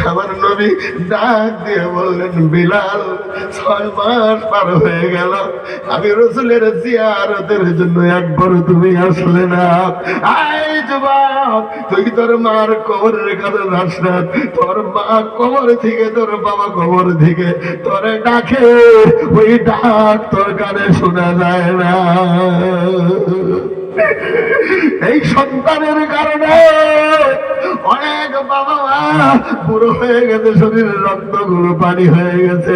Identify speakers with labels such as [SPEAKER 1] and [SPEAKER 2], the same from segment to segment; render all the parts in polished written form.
[SPEAKER 1] আমার নবী ডাক দিয়ে বললেন, বিলাল 6 মাস পার হয়ে গেল, আমি রসুলের জিয়ারতের জন্য একবার তুমি আসলে না। আয় যুবক, তুই তোর মার কবরের কাছে যাস না, তোর মা কবর থেকে, তোর বাবা কবর থেকে তোরে ডাকে, ওই ডাক তোর কানে শোনা যায় না। এই সন্তানের কারণে অনেক বাবা মা বুড়ো হয়ে গেছে, শরীরের রক্তগুলো পানি হয়ে গেছে।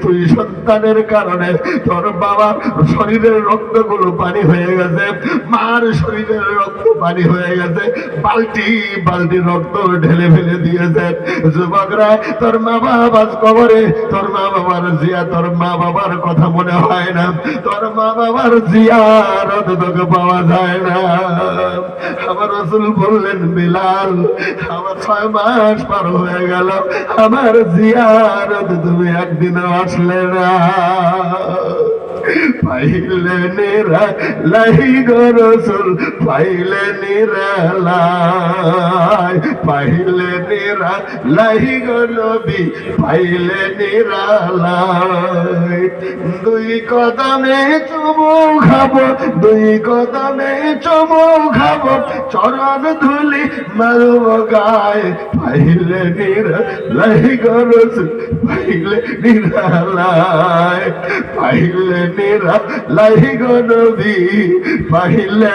[SPEAKER 1] তুই সন্তানের কারণে তোর বাবার শরীরের রক্তগুলো পানি হয়ে গেছে, মার শরীরের রক্ত পানি হয়ে গেছে, বালতি বালতি রক্ত ঢেলে ফেলে দিয়েছে। যুবকরা, তোর মা বাবা কবরে, তোর মা বাবার জিয়া, তোর মা বাবার কথা মনে হয় না, তোর মা বাবার জিয়ারত তোকে পাওয়া যায় না। আমার রাসূল বললেন, বিলাল, আমার 6 মাস পার হয়ে গেল, আমার জিয়ারত তুমি একদিনও আসলে না। পাইলে নিরালাই গো রাসূল, পাইলে নিরালাই, পাইলে নিরালাই গো নবী, পাইলে নিরালাই। 2 কদমে চুমু খাবো, 2 কদমে চুমু খাবো, চরণ ধুলি মারব গায়ে, পাইলে নিরালাই গো রাসূল, পাইলে নিরালাই, পাইলে নিরালাই গো নবী, পাইলে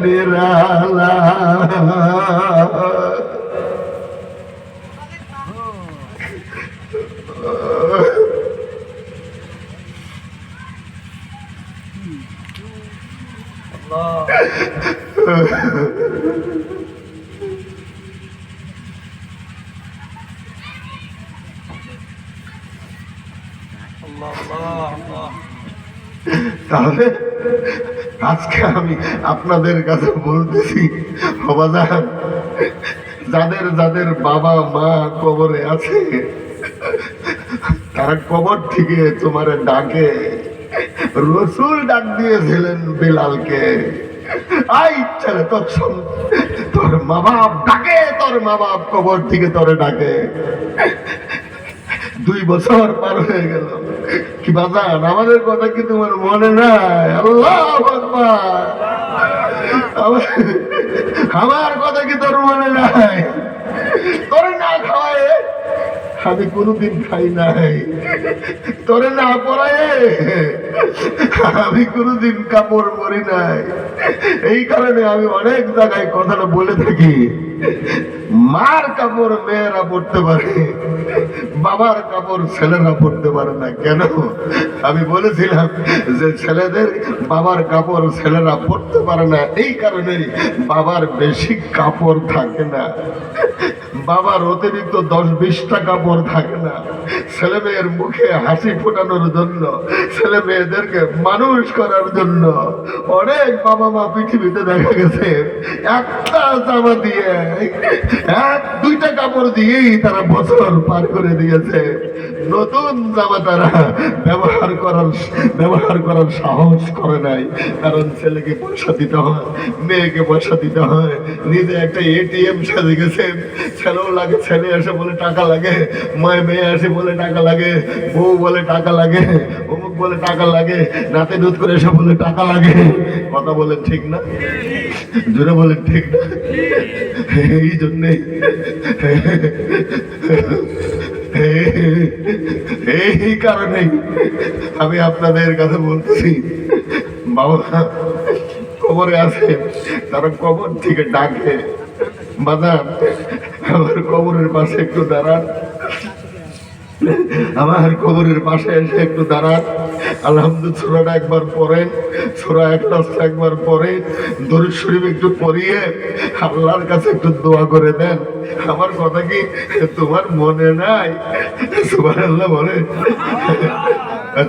[SPEAKER 1] নিরালাই। তাহলে আজকে আমি আপনাদের কাছে বলতেছি, বাবাজান, যাদের যাদের বাবা মা কবরে আছে, তারা কবর থেকে তোমার ডাকে। রসুল ডাক দিয়েছিলেন বিলালকে, আই ছেলে, তোর মা বাপ ডাকে, তোর মা বাপ কবর থেকে তোরে ডাকে। 2 বছর পার হয়ে গেল, কি বাজান, আমাদের কথা কি তোমার মনে নাই? আল্লাহু আকবার। আমার কথা কি তোর মনে নাই? তোর না খাওয়ায় আমি কোনোদিন খাই নাই, তোরে না পরায়ে আমি কোনোদিন কাপড় পরি নাই। এই কারণে আমি অনেক জায়গায় কথাটা বলে থাকি, মার কাপড় মেয়েরা পড়তে পারে, বাবার কাপড় ছেলেরা পড়তে পারে না। কেন? আমি বলেছিলাম যে ছেলেদের বাবার কাপড় ছেলেরা পড়তে পারে না, এই কারণেই বাবার বেশি কাপড় থাকে না, বাবার অতিরিক্ত 10-20টা কাপড় থাকে না। ছেলে মেয়ের মুখে হাসি ফোটানোর জন্য, ছেলে মেয়েদেরকে মানুষ করার জন্য অনেক বাবা মা পৃথিবীতে দেখা গেছে একটা জামা দিয়ে, 1-2টা কাপড় দিয়েই তারা বছর পার করে দিয়েছে। নতুন জামা তারা ব্যবহার করার সাহস করে নাই, কারণ ছেলেকে পয়সা দিতে হয়, মেয়েকে পয়সা দিতে হয়। নিজে একটা এটিএম সাজে গেছে, ছেলেও লাগে, ছেলে এসে বলে টাকা লাগে, মেয়ে এসে বলে টাকা লাগে, বউ বলে টাকা লাগে, অমুক বলে টাকা লাগে, নাতে দুধ করে এসে বলে টাকা লাগে। কথা বলেন ঠিক না? জোরে বলেন ঠিক না? এই জন্যে এই কারণেই আমি আপনাদের কাছে বলতেছি, বাবা কবরে আছে, তারা কবর থেকে ডাকে, বাজান আমার কবরের পাশে একটু দাঁড়ান, আমার কবরের পাশে এসে একটু দাঁড়ান, আলহামদুলিল্লাহ সূরাটা একবার পড়েন, সূরা ইখলাস একবার পড়েন, দরুদ শরীফ একটু পড়িয়ে আল্লাহর কাছে একটু দোয়া করে দেন। আমার কথা কি তোমার মনে নাই? সুবহানাল্লাহ বলে,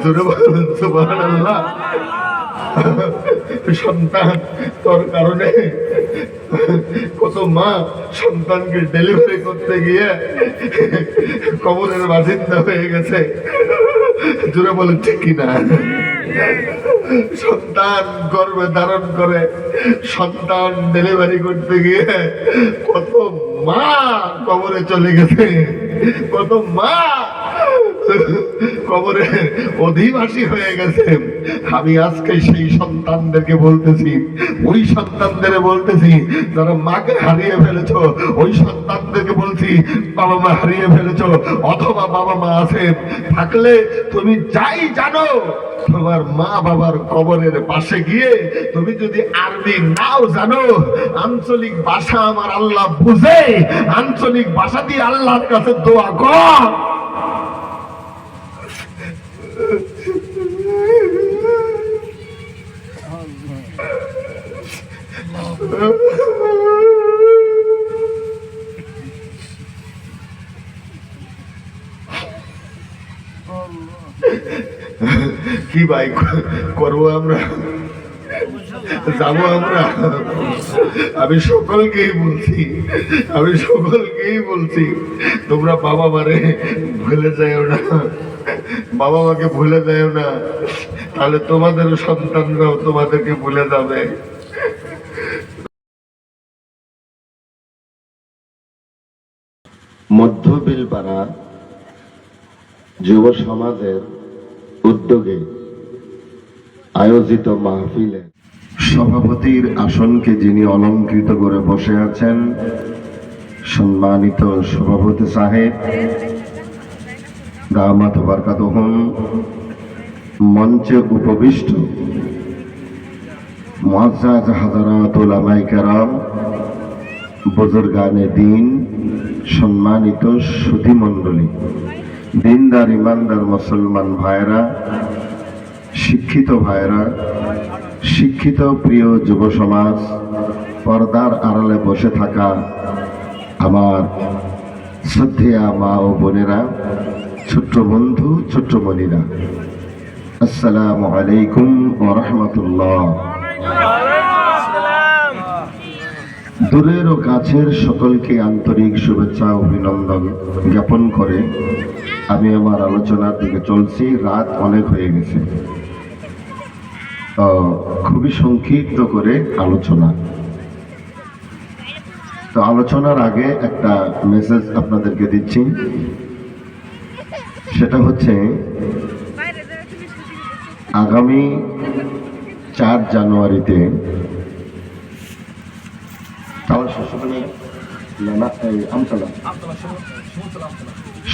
[SPEAKER 1] জোরে বলেন সুবহানাল্লাহ। সন্তান তোর কারণে কত মা সন্তানকে ডেলিভারি করতে গিয়ে কবরের বাসিন্দা হয়ে গেছে। জোরে বলেন ঠিক কিনা? সন্তান গর্ভে ধারণ করে সন্তান ডেলিভারি করতে গিয়ে কত মা কবরে চলে গেছে, কত মা কবরে অধিবাসী হয়ে গেছে। আমি আজকে সেই সন্তানদেরকে বলতেছি, ওই সন্তানদের বলতেছি যারা মাকে হারিয়ে ফেলেছো, ওই সন্তানদেরকে বলছি বাবা মা হারিয়ে ফেলেছো অথবা বাবা মা আছে থাকলে তুমি যাই জানো, তোমার মা বাবার কবরের পাশে গিয়ে তুমি যদি আরবি নাও জানো, আঞ্চলিক ভাষা আমার আল্লাহ বুঝে, আঞ্চলিক ভাষা দিয়ে আল্লাহর কাছে দোয়া কর। কি ভাই করবো আমরা, যাবো আমরা? আমি সকলকেই বলছি তোমরা বাবা মারে ভুলে যাও না, বাবা মাকে ভুলে যাও না, তাহলে তোমাদের সন্তানরাও তোমাদেরকে ভুলে যাবে।
[SPEAKER 2] মধ্য বিলপাড়া যুব সমাজের উদ্যোগে আয়োজিত মাহফিলে সভাপতির আসনকে যিনি অলঙ্কৃত করে বসে আছেন, সম্মানিত সভাপতি সাহেব দামাত বারকাতুহুম, মঞ্চে উপবিষ্ট মুআজ্জাজ হাজারাত উলামায়ে কেরাম, বুজুর্গানে দ্বীন, সম্মানিত সুধীমণ্ডলী, দিনদার ইমানদার মুসলমান ভাইরা, শিক্ষিত ভাইরা, শিক্ষিত প্রিয় যুব সমাজ, পর্দার আড়ালে বসে থাকা আমার শ্রদ্ধেয়া মা ও বোনেরা, ছোট্ট বন্ধু ছোট্ট বোনেরা, আসসালামু আলাইকুম ওয়া রাহমাতুল্লাহ। দূরের ও কাছের সকলকে আন্তরিক শুভেচ্ছা অভিনন্দন জ্ঞাপন করে আমি আমার আলোচনার দিকে চলছি। রাত অনেক হয়ে গেছে, খুবই সংক্ষিপ্ত করে আলোচনা। তো আলোচনার আগে একটা মেসেজ আপনাদেরকে দিচ্ছি, সেটা হচ্ছে আগামী 4 জানুয়ারিতে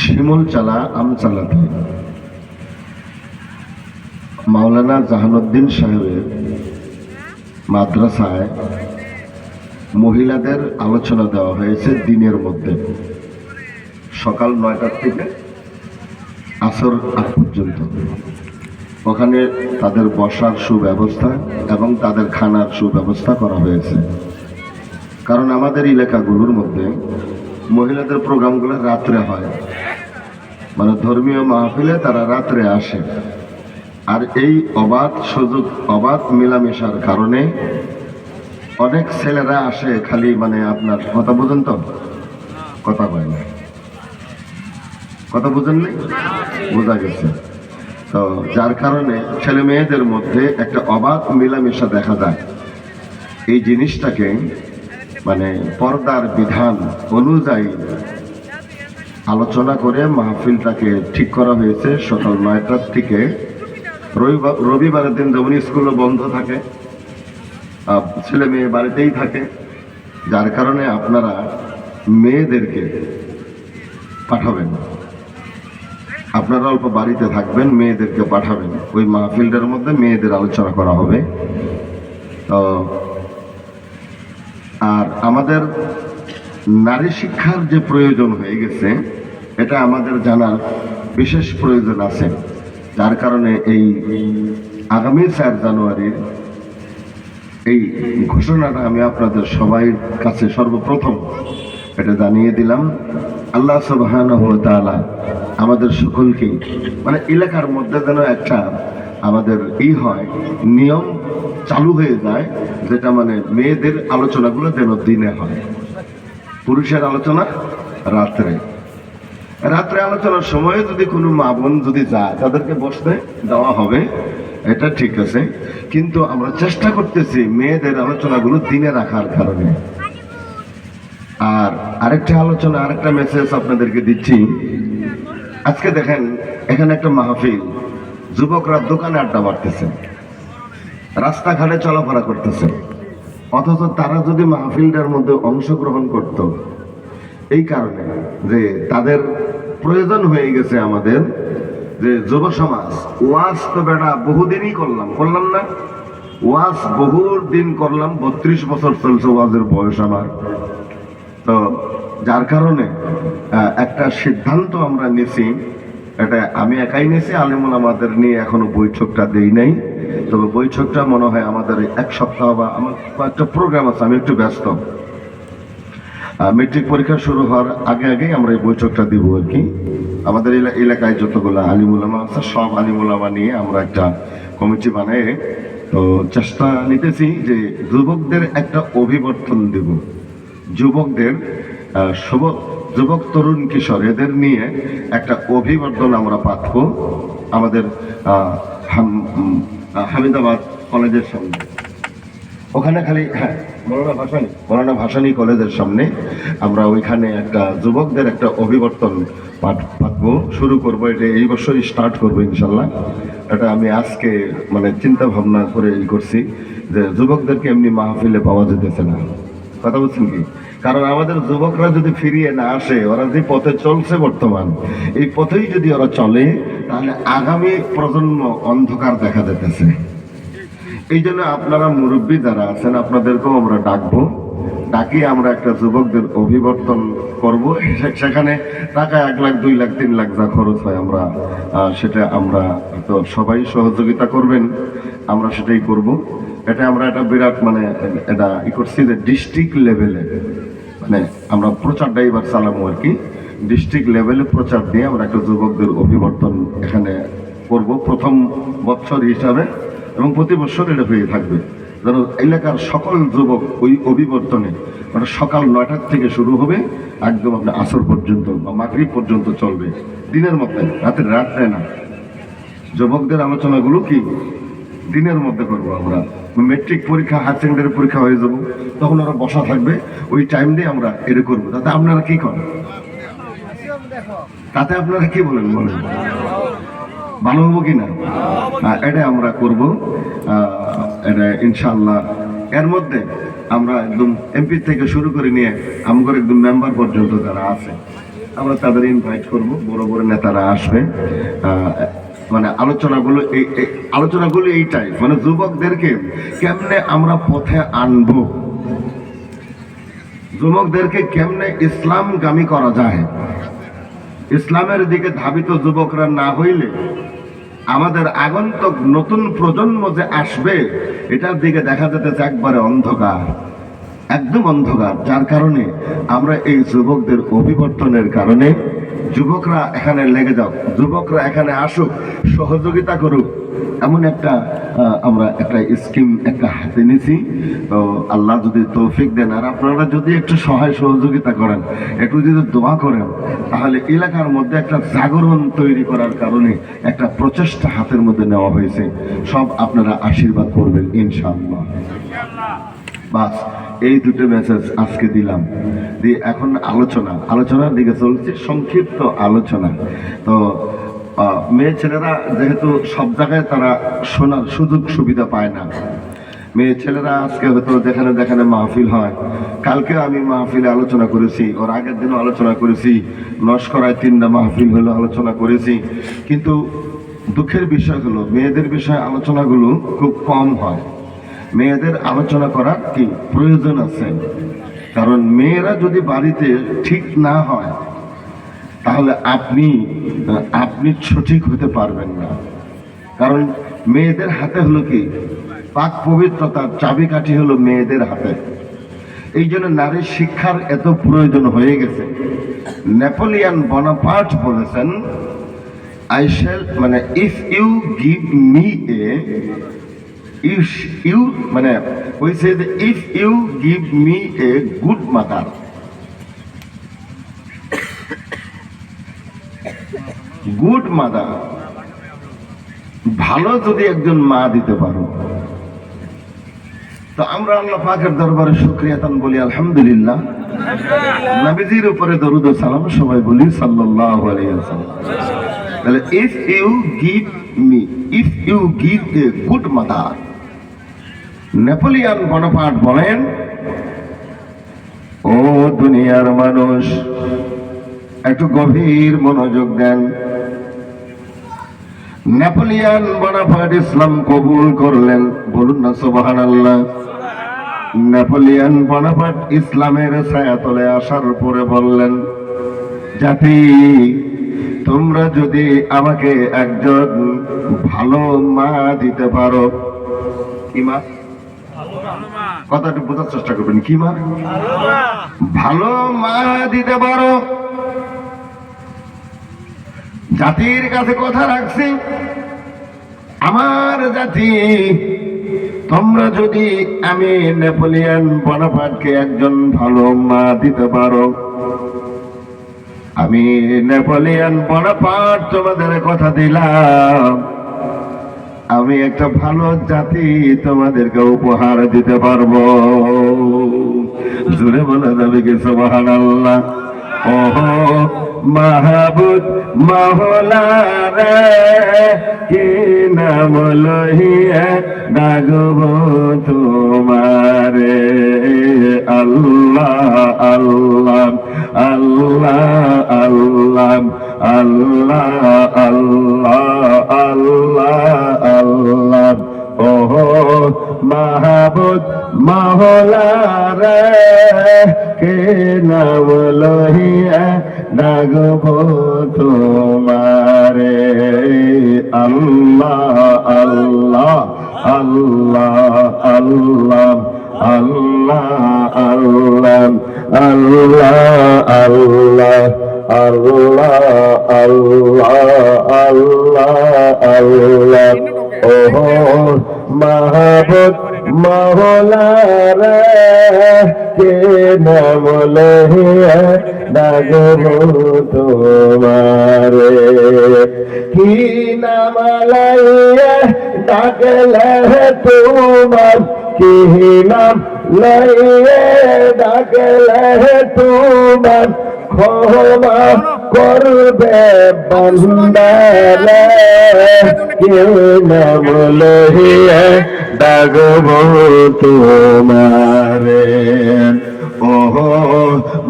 [SPEAKER 2] শিমুলচালা আমচালাতে মাওলানা জাহানুদ্দিন সাহেবের মাদ্রাসায় মহিলাদের আলোচনা দেওয়া হয়েছে দিনের মধ্যে, সকাল 9টার থেকে আসর আগ পর্যন্ত। ওখানে তাদের বসার সুব্যবস্থা এবং তাদের খানার সুব্যবস্থা করা হয়েছে। কারণ আমাদের এলাকাগুলোর মধ্যে মহিলাদের প্রোগ্রামগুলো রাত্রে হয়, মানে ধর্মীয় মাহফিলে তারা রাত্রে আসে। আর এই অবাধ সুযোগ, অবাধ মেলামেশার কারণে অনেক ছেলেরা আসে খালি, মানে আপনার কথা বুঝেন তো, কথা কয় না, কথা বুঝেন না, বোঝা গেছে। তো যার কারণে ছেলে মেয়েদের মধ্যে একটা অবাধ মেলামেশা দেখা যায়। এই জিনিসটাকে মানে পর্দার বিধান অনুযায়ী আলোচনা করে মাহফিলটাকে ঠিক করা হয়েছে সকাল 9টার থেকে। রবিবারের দিন যেমন স্কুলও বন্ধ থাকে, ছেলে মেয়ে বাড়িতেই থাকে, যার কারণে আপনারা মেয়েদেরকে পাঠাবেন, আপনারা অল্প বাড়িতে থাকবেন, মেয়েদেরকে পাঠাবেন। ওই মাহফিলটার মধ্যে মেয়েদের আলোচনা করা হবে। তো আর আমাদের নারী শিক্ষার যে প্রয়োজন হয়ে গেছে, এটা আমাদের জানার বিশেষ প্রয়োজন আছে। যার কারণে এই আগামী 4 জানুয়ারির এই ঘোষণাটা আমি আপনাদের সবাই কাছে সর্বপ্রথম এটা জানিয়ে দিলাম। আল্লাহ সুবহানাহু ওয়া তাআলা আমাদের সকলকে মানে এলাকার মধ্যে যেন একটা আমাদের হয় নিয়ম চালু হয়ে যায়, যেটা মানে মেয়েদের আলোচনাগুলো যেন দিনে হয়, পুরুষের আলোচনা রাত্রে। রাত্রে আলোচনার সময়ে যদি কোনো মা বোন যদি যায়, তাদেরকে বসতে দেওয়া হবে, এটা ঠিক আছে। কিন্তু আমরা চেষ্টা করতেছি মেয়েদের আলোচনাগুলো দিনে রাখার কারণে। আর আরেকটা আলোচনা, আরেকটা মেসেজ আপনাদেরকে দিচ্ছি। আজকে দেখেন এখানে একটা মাহফিল, যুবকরা দোকানে আড্ডা মারতেছে, রাস্তাঘাটে চলাফেরা করতেছে, অথচ তারা যদি মাহফিলটার মধ্যে অংশগ্রহণ করত, এই কারণে যে তাদের প্রয়োজন হয়ে গেছে আমাদের যে যুব সমাজ। ওয়াজ তো বেটা বহুদিনই করলাম না, ওয়াজ বহু দিন করলাম, 32 বছর চলছে ওয়াজের বয়স আমার। তো যার কারণে একটা সিদ্ধান্ত আমরা নিয়েছি, এটা আমি একাই নিয়েছি, আলিমুল আমাদের নিয়ে এখনো বৈঠকটা দেই নাই। তবে বৈঠকটা মনে হয় আমাদের 1 সপ্তাহ বা আমার একটা প্রোগ্রাম আছে, আমি একটু ব্যস্ত। মেট্রিক পরীক্ষা শুরু হওয়ার আগেই আমরা এই বৈঠকটা দিব আর কি। আমাদের এলাকায় যতগুলো আলিমুলামা আছে, সব আলিমুলামা নিয়ে আমরা একটা কমিটি বানাই। তো চেষ্টা নিতেছি যে যুবকদের একটা অভিবর্তন দেব, যুবকদের যুবক তরুণ কিশোর এদের নিয়ে একটা অভিবর্তন আমরা পাঠব আমাদের হামিদাবাদ কলেজের সামনে। ওখানে খালি মৌলানা ভাসানী কলেজের সামনে আমরা ওইখানে একটা যুবকদের একটা অভিবর্তন পাঠব শুরু করবো। এটা এই বছরই স্টার্ট করবো ইনশাল্লাহ। এটা আমি আজকে মানে চিন্তা ভাবনা করে করছি যে যুবকদেরকে এমনি মাহফিলে পাওয়া যেতেছে না, কথা বলছেন কি? কারণ আমাদের যুবকরা যদি ফিরিয়ে না আসে, ওরা যে পথে চলছে বর্তমান, এই পথেই যদি ওরা চলে, তাহলে আগামী প্রজন্ম অন্ধকার দেখা যেতেছে। এই জন্য আপনারা মুরব্বী যারা আছেন, আপনাদেরকেও আমরা ডাকবো, ডাকি আমরা একটা যুবকদের অভিবর্তন করব। সেখানে টাকা 1 লাখ 2 লাখ 3 লাখ যা খরচ হয় আমরা সেটা আমরা তো সবাই সহযোগিতা করবেন, আমরা সেটাই করব। এটা আমরা একটা বিরাট মানে এটা করছি যে ডিস্ট্রিক্ট লেভেলে মানে আমরা প্রচারটা এবার চালাবো আর কি। ডিস্ট্রিক্ট লেভেলে প্রচার দিয়ে আমরা একটা যুবকদের অভিবর্তন এখানে করব প্রথম বছর হিসাবে, এবং প্রতি বছর এটা হয়ে থাকবে। যেন এলাকার সকল যুবক ওই অভিবর্তনে মানে সকাল 9টার থেকে শুরু হবে, একদম আপনার আসর পর্যন্ত বা মাগরিব পর্যন্ত চলবে, দিনের মধ্যে, রাত্রে না। যুবকদের আলোচনাগুলো কি দিনের মধ্যে করবো আমরা। মেট্রিক পরীক্ষা, হায়ার সেকেন্ডারি পরীক্ষা হয়ে যাবো, তখন ওরা বসা থাকবে, ওই টাইম দিয়ে আমরা এটা করবো। তাতে আপনারা কি করেন? তাতে আপনারা কি বলেন ভালো হবো কিনা? এটা আমরা করব, এটা ইনশাল্লাহ। এর মধ্যে আমরা একদম এমপি থেকে শুরু করে নিয়ে আমাদের একদম মেম্বার পর্যন্ত যারা আছে, আমরা তাদের ইনভাইট করব, বড় বড় নেতারা আসবে। মানে আলোচনাগুলো এইটাই, মানে যুবকদেরকে কেমনে আমরা পথে আনবো, যুবকদেরকে কেমনে ইসলামগামী করা যায়। ইসলামের দিকে ধাবিত যুবকরা না হইলে আমাদের আগন্তুক নতুন প্রজন্ম যে আসবে, এটার দিকে দেখা যেতেছে একবারে অন্ধকার, একদম অন্ধকার। যার কারণে আমরা এই যুবকদের অভিবর্তনের কারণে যুবকরা এখানে লেগে যাও, যুবকরা এখানে আসুক, সহযোগিতা করুক, এমন একটা আমরা একটা স্কিম একটা হাতে নিয়েছি। তো আল্লাহ যদি তৌফিক দেন, আর আপনারা যদি একটু সহায় সহযোগিতা করেন, একটু যদি দোয়া করেন, তাহলে এলাকার মধ্যে একটা জাগরণ তৈরি করার কারণে একটা প্রচেষ্টা হাতের মধ্যে নেওয়া হয়েছে। সব আপনারা আশীর্বাদ করবেন ইনশাআল্লাহ। বাস এই দুটো মেসেজ আজকে দিলাম, দিয়ে এখন আলোচনার দিকে চলছে, সংক্ষিপ্ত আলোচনা। তো মেয়ে ছেলেরা যেহেতু সব জায়গায় তারা শোনার সুযোগ সুবিধা পায় না, মেয়ে ছেলেরা আজকে হয়তো যেখানে মাহফিল হয়, কালকে আমি মাহফিলে আলোচনা করেছি, ওর আগের দিনও আলোচনা করেছি, লস্করায় 3টা মাহফিল হলো আলোচনা করেছি। কিন্তু দুঃখের বিষয় হলো মেয়েদের বিষয়ে আলোচনাগুলো খুব কম হয়। মেয়েদের আলোচনা করার কি প্রয়োজন আছে, কারণ মেয়েরা যদি বাড়িতে ঠিক না হয়, তাহলে আপনি সঠিক হতে পারবেন না। কারণ মেয়েদের হাতে হলো কি পাক পবিত্রতার চাবিকাঠি হলো মেয়েদের হাতে। এই জন্য নারীর শিক্ষার এত প্রয়োজন হয়ে গেছে। নেপোলিয়ান বোনাপার্ট বলেছেন, I shall মানে if you give me a you মানে we say that if you give me a good mother, good mother, ভালো যদি একজন মা দিতে পারো, তো আমরা আল্লাহ পাকের দরবারে শুকরিয়া তান বলি আলহামদুলিল্লাহ। নবীজির উপরে দরুদ ও সালাম সবাই বলি সাল্লাল্লাহু আলাইহি ওয়াসাল্লাম। তাহলে if you give a good mother, Napoleon Bonaparte বলেন, ও দুনিয়ার মানুষ একটু গভীর মনোযোগ দেন। নেপোলিয়ন বোনাপার্ট ইসলাম কবুল করলেন, বলুন না সুবহানাল্লাহ। নেপোলিয়ন বোনাপার্ট ইসলামের ছায়াতলে আসার পরে বললেন, জাতি তোমরা যদি আমাকে একজন ভালো মা দিতে পারো, কি মা? কথাটা বোঝার চেষ্টা করবেন, কি মা? ভালো মা দিতে পারো। জাতির কাছে কথা রাখছি, আমার জাতি তোমরা যদি আমি নেপোলিয়ন বোনাপার্টকে একজন ভালো মা দিতে পারো, আমি নেপোলিয়ন বোনাপার্ট তোমাদের কথা দিলাম, আমি একটা ভালো জাতি তোমাদেরকে উপহার দিতে পারবো। জোরে বলা যাবে কি সুবহানাল্লাহ? ও মাহবুব মাওলা রে, কি নাম লহিয়া ডাকবো তোমারে, আল্লাহ আল্লাহ আল্লাহ আল্লাহ আল্লাহ আল্লাহ আল্লাহ আল্লাহ। ও মাহবুব মাওলা রে, কে নাম লহিয়া ডাকবো তোমারে, আল্লাহ আল্লাহ আল্লাহ আল্লাহ আল্লাহ আল্লাহ আল্লাহ আল্লাহ আল্লাহ আল্লাহ আল্লাহ। ও মাহবুব মাওলা রে, কে নাম লহিয়া ডাকবো তোমারে, কি নাম লইয়া ডাকলে তোমার, কি নাম লইয়া ডাকলে তোমার, ক্ষমা করবে বান্দারে, কে নাম লইয়া ডাকবো তোমারে, ও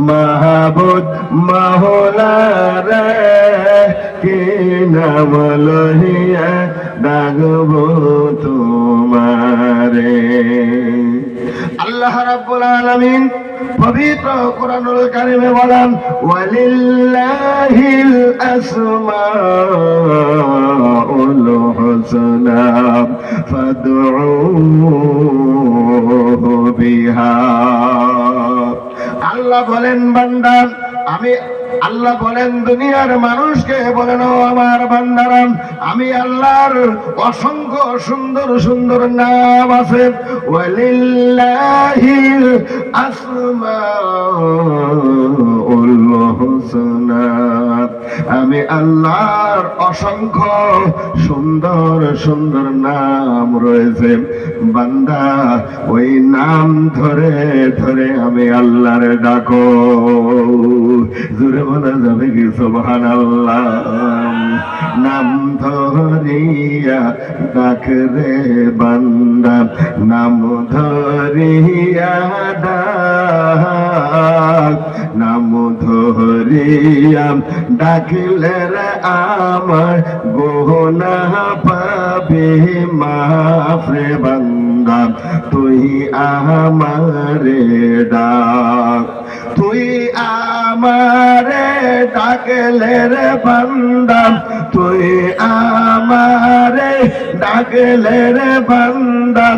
[SPEAKER 2] মাহবুব মাওলা রে, কে নাম লইয়া ডাকবো তোমারে। আল্লাহ রাব্বুল আলামিন পবিত্র কোরআনুল কারীমে বলেন, ওয়ালিল্লাহিল আসমাউল হুসনা ফাদউহু বিহা। আল্লাহ বলেন বান্দা, আমি আল্লাহ বলেন দুনিয়ার মানুষকে বলেন, ও আমার বান্দারা, আমি আল্লাহর অসংখ্য সুন্দর সুন্দর নাম আছে, ওয়ালিল্লাহিল আসমাউল হুসনা, আমি আল্লাহর অসংখ্য সুন্দর সুন্দর নাম রয়েছে, বান্দা ওই নাম ধরে ধরে আমি আল্লাহর ডাকো। জোরে বলা যাবে কি সুবহানাল্লাহ? নাম ধরিয়া ডাক রে বান্দা, নাম ধরিয়া ডাক, নাম ধরিয়া ডাকলে রে আমার গুনাহ পাবে মাফ রে বান্দা, তুই আমারে ডাক, তুই আমারে ডাকলে রে বান্দা, তুই আমারে ডাকলে রে বান্দা,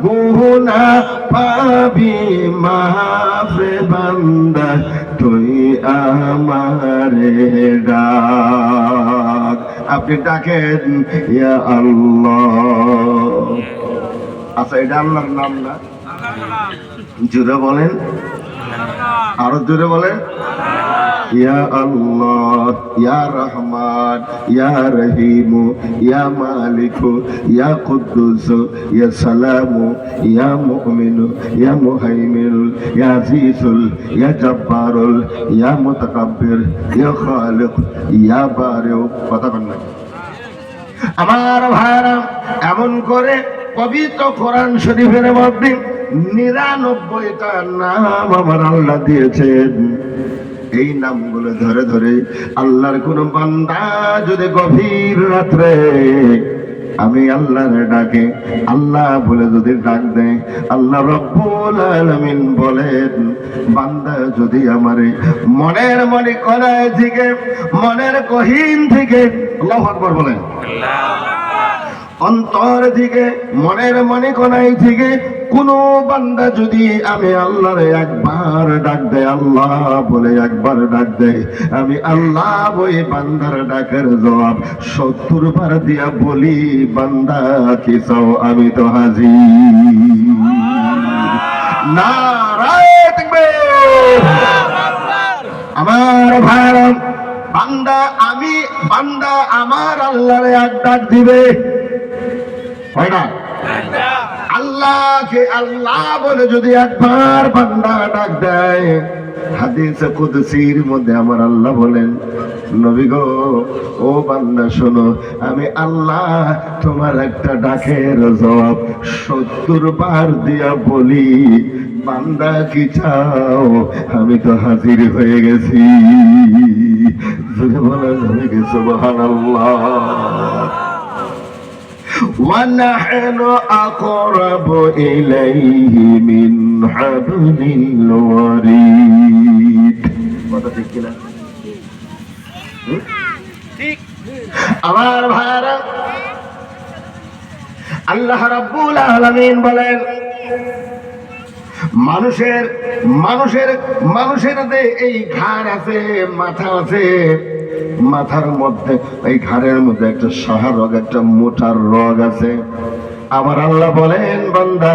[SPEAKER 2] গুনাহ পাবি মাফ রে বান্দা, তুই আমারে ডাক। আপনি ডাকেন ইয়া আল্লাহ। আচ্ছা, এটা আল্লাহর নাম না? জোরে বলেন, আরো জোরে বলেন। ইয়া আল্লাহ, ইয়া রহমান, ইয়া রহিম, ইয়া মালিক, ইয়া কুদ্দুস, ইয়া সালাম, ইয়া মুমিন, ইয়া মুহাইমিন, ইয়া আজিজুল, ইয়া জব্বারুল, ইয়া মুতাকাব্বির, ইয়া খালিক, ইয়া বারিউ। কথা বলেন না আমার ভাইরা। এমন করে পবিত্র কোরআন শরীফের মধ্যে ৯৯টা নাম আমার আল্লাহ দিয়েছেন। এই নামগুলো ধরে ধরে আল্লাহর কোন বান্দা যদি গভীর রাত্রে আমি আল্লাহর ডাকে, আল্লাহ বলে যদি ডাক দেয়, আল্লাহ রব্বুল আলামিন বলেন বান্দা যদি আমারে মনের মনে করায় থেকে, মনের গহীন থেকে, আল্লাহু আকবার বলেন, অন্তর থেকে, মনের মনে কোনাই থেকে কোন বান্দা যদি আমি আল্লাহরে একবার ডাক দেয়, আল্লাহ বলে একবার ডাক দেয়, আমি আল্লাহ ওই বান্দার ডাকের জবাব ৭০ বার দিয়া বলি, বান্দা কি চাও আমি তো হাজির। নারায়ে তাকবীর। আমার ভাইরা, বান্দা আমার আল্লাহরে এক ডাক দিবে, হয় না? আল্লাহকে আল্লাহ বলে যদি একবার বান্দা ডাক দেয়, হাদিসে কুদসির মধ্যে আমার আল্লাহ বলেন, নবী গো, ও বান্দা শোনো, আমি আল্লাহ তোমার একটা ডাকের জবাব ৭০ বার দিয়া বলি, বান্দা কি চাও আমি তো হাজির হয়ে গেছি। যদি বলেন সুবহানাল্লাহ। ونحن أقرب إليه من حبل الوريد। কথা ঠিক কিনা? ঠিক। আমার ভাইরা, আল্লাহ রাব্বুল আলামিন বলেন মানুষের এই ঘাড় আছে, মাথা আছে, মাথার মধ্যে এই ঘাড়ের মধ্যে একটা সাহা রগ, একটা মোটার রগ আছে। আমার আল্লাহ বলেন বান্দা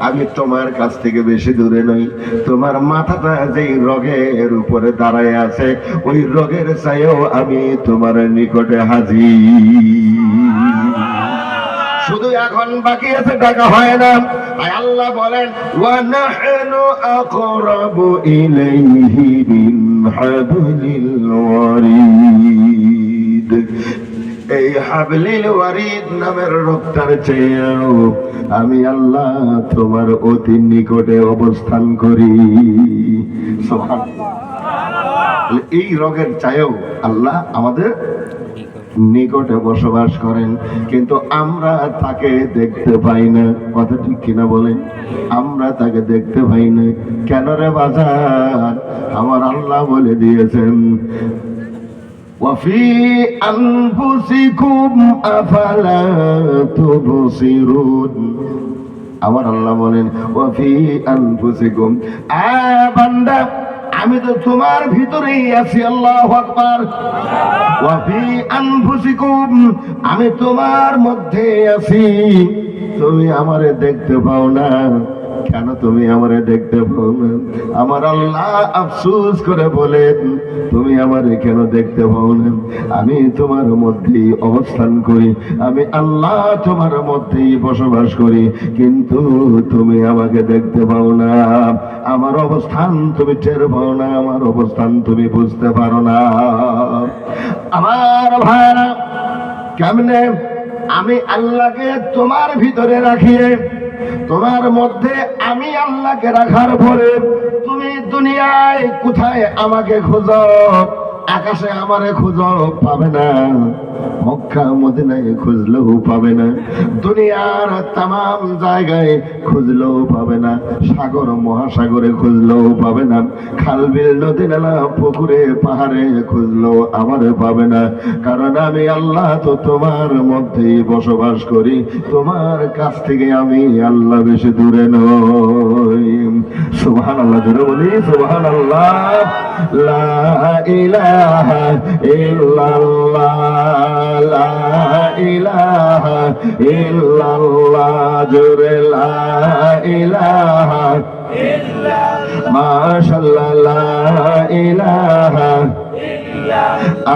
[SPEAKER 2] আমি তোমার কাছ থেকে বেশি দূরে নই, তোমার মাথাটা যেই রগের উপরে দাঁড়ায় আছে ওই রগের চাইও আমি তোমার নিকটে হাজির। শুধু এখন বাকি আছে, টাকা হয় না। তাই আল্লাহ বলেন ওয়া নাহনু আকরাবু ইলাইহি মিন হাবলিল ওয়ারিদ। এই হাবলিল ওয়ারিদ নামের রোগটার চেয়েও আমি আল্লাহ তোমার অতি নিকটে অবস্থান করি। সুবহানাল্লাহ। এই রোগের চাইও আল্লাহ আমাদের নিকটে বসবাস করেন, কিন্তু আমরা তাকে দেখতে পাই না। কথা ঠিক কিনা বলেন? আমরা তাকে দেখতে পাই না। কেন রে বাজার? আমার আল্লাহ বলে দিয়েছেন ওয়াফি আনফুসিকুম আফালা তুবসিরুন। আমার আল্লাহ বলেন ওয়াফি আনফুসিকুম, বান্দা আমি তো তোমার ভিতরেই আছি। আল্লাহু আকবার। ওয়াফি আনফুসিকুম, আমি তোমার মধ্যে আছি, তুমি আমারে দেখতে পাও না। কেন তুমি আমারে দেখতে পাও না? আমার আল্লাহ আফসোস করে বলেন তুমি আমারে কেন দেখতে পাও না? আমি তোমার মধ্যেই অবস্থান করি, আমি আল্লাহ তোমার মধ্যেই বসবাস করি, কিন্তু তুমি আমাকে দেখতে পাও না। আমার অবস্থান তুমি টের পাও না, আমার অবস্থান তুমি বুঝতে পারো না। আমার ভাইরা, কেমনে আমি আল্লাহকে তোমার ভিতরে রাখিয়ে তোমার মধ্যে আমি আল্লাহকে রাখার পরে তুমি দুনিয়ায় কোথায় আমাকে খোঁজো, আকাশে আমারে খোঁজো, পাবে না। মক্কা মদিনায় খুঁজলেও পাবে না, দুনিয়ার তাম জায়গায় খুঁজলেও পাবে না, সাগর মহাসাগরে খুঁজলেও পাবে না, খাল বিল নদী নালা পুকুরে পাহাড়ে খুঁজলেও আমার পাবে না। কারণ আমি আল্লাহ তো তোমার মধ্যেই বসবাস করি, তোমার কাছ থেকে আমি আল্লাহ বেশি দূরে নই। সুবহানাল্লাহ, জোরে বলি সুবহানাল্লাহ। লা ইলাহা ইল্লাল্লাহ, লা ইলাহা ইল্লাল্লাহ, জোরে লা ইলাহা মাশাআল্লাহ, লা ইলাহা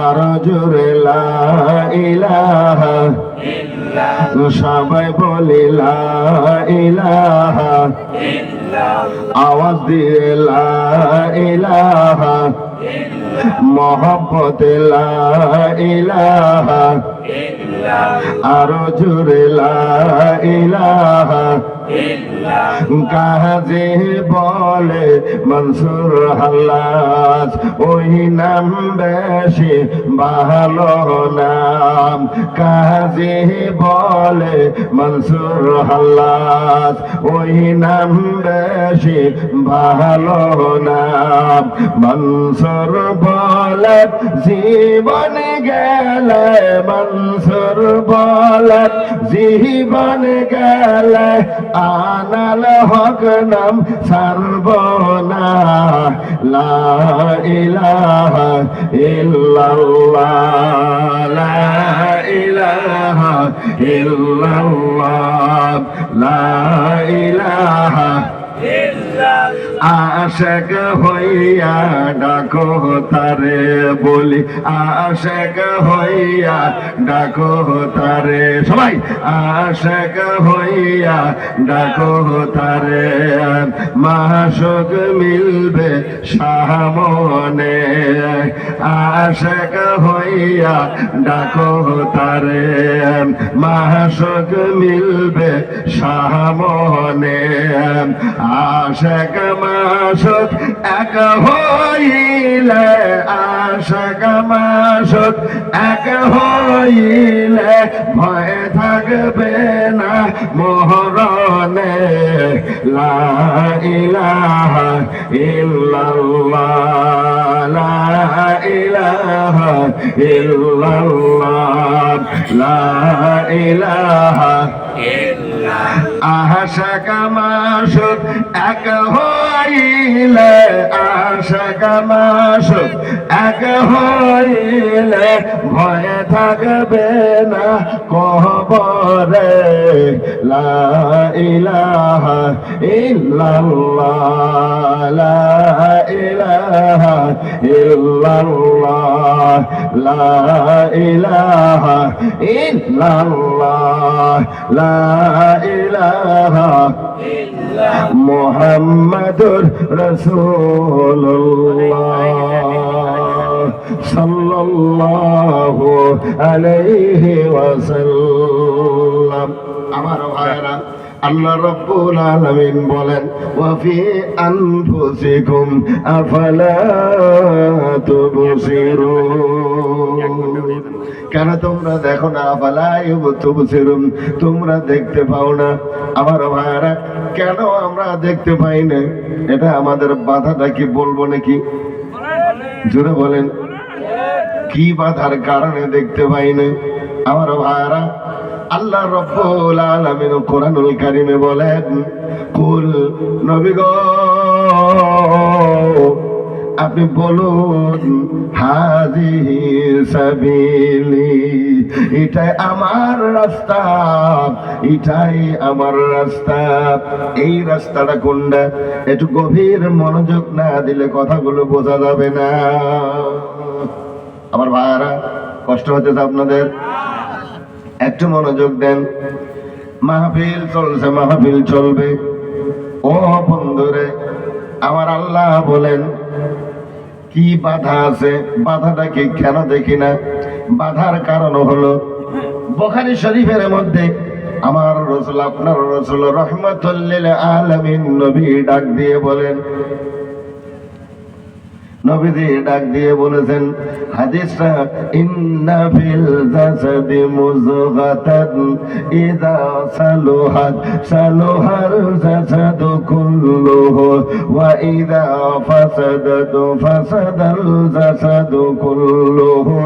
[SPEAKER 2] আর জোরে লা ইলাহা, সবাই বলি লা ইলাহা, আওয়াজ দিয়ে লা ইলাহা, মহব্বত লা ইলাহা আর জোরে লা ইলাহা। কাজে বলে মনসুর হাল্লাজ, ওই নাম বেশি ভালো নাম। কাজে বলে মনসুর হাল্লাজ, ওই নাম বেশি ভালো নাম। মনসুর বলে জীবন গেলে, মনসুর বলে জীবন গেলে, আনাল হক নাম সর্বনা। লা ইলাহা ইল্লাল্লাহ, লা ইলাহা ইল্লাল্লাহ, লা ইলাহা। আশেক হইয়া ডাকো তারে, বলি আশেক হইয়া ডাকো তারে, সবাই আশেক হইয়া ডাকো তারে। মাসুক মিলবে সামনে, আশেক হইয়া ডাকো তারে। মাসুক মিলবে সামনে, আশেক মাসুক এক হইলে, আশেক মাসুক এক হইলে, ভয় থাকবে না মরণে। লা ইলাহা ইল্লাল্লাহ, লা ইলাহা ইল্লাল্লাহ, লা ইলাহা। আশেক মাসুক এক হইলে, আশেক মাসুক এক হইলে, ভয় থাকবে না কবরে। লা ইলাহা ইল্লাল্লাহ, লা ইলাহা ইল্লাল্লাহ, লা ইলাহা ইল্লাল্লাহ, লা ইলাহা মুহাম্মাদুর রাসূলুল্লাহ সাল্লাল্লাহু আলাইহি ওয়াসাল্লাম। আমার ভাইরা, আল্লাহ রাব্বুল আলামিন বলেন, ওয়া ফি আনফুসিকুম আফালা তুবসিরুন। কেন তোমরা দেখো না? আফালা তুবসিরুন, তোমরা দেখতে পাও না। আমার ভাইরা, কেন আমরা দেখতে পাই না? এটা আমাদের বাধাটা কি বলবো নাকি? জোরে বলেন, কি বাধার কারণে দেখতে পাই না? আমার ভাইরা, আল্লাহ রাব্বুল আলামিন কোরআনুল কারীমে বলেন, কুল, নবী গো আপনি বলুন, হাযিহি সাবিলি, এটাই আমার রাস্তা, এটাই আমার রাস্তা। এই রাস্তাটা কোনটা? একটু গভীর মনোযোগ না দিলে কথাগুলো বোঝা যাবে না। আমার ভাইয়ারা, কষ্ট হচ্ছে তো আপনাদের? একটু মনোযোগ দেন। মাহফিল চলছে, মাহফিল চলবে। ও বন্ধুরে, আমার আল্লাহ বলেন কি বাধা আছে? বাধাটা কি কেন দেখি না? বাধার কারণ হলো বুখারী শরীফের মধ্যে আমার রাসূল, আপনার রাসূল রাহমাতুল লিল আলামিন নবী ডাক দিয়ে বলেন, নবীজি ডাক দিয়ে বলেছেন হাদিসটা, ইন্না ফিল জাসাদি মুযগাতান ইযা সালুহাত সালুহাল জাসাদু কুল্লুহু ওয়া ইযা ফাসাদাত ফাসাদাল জাসাদু কুল্লুহু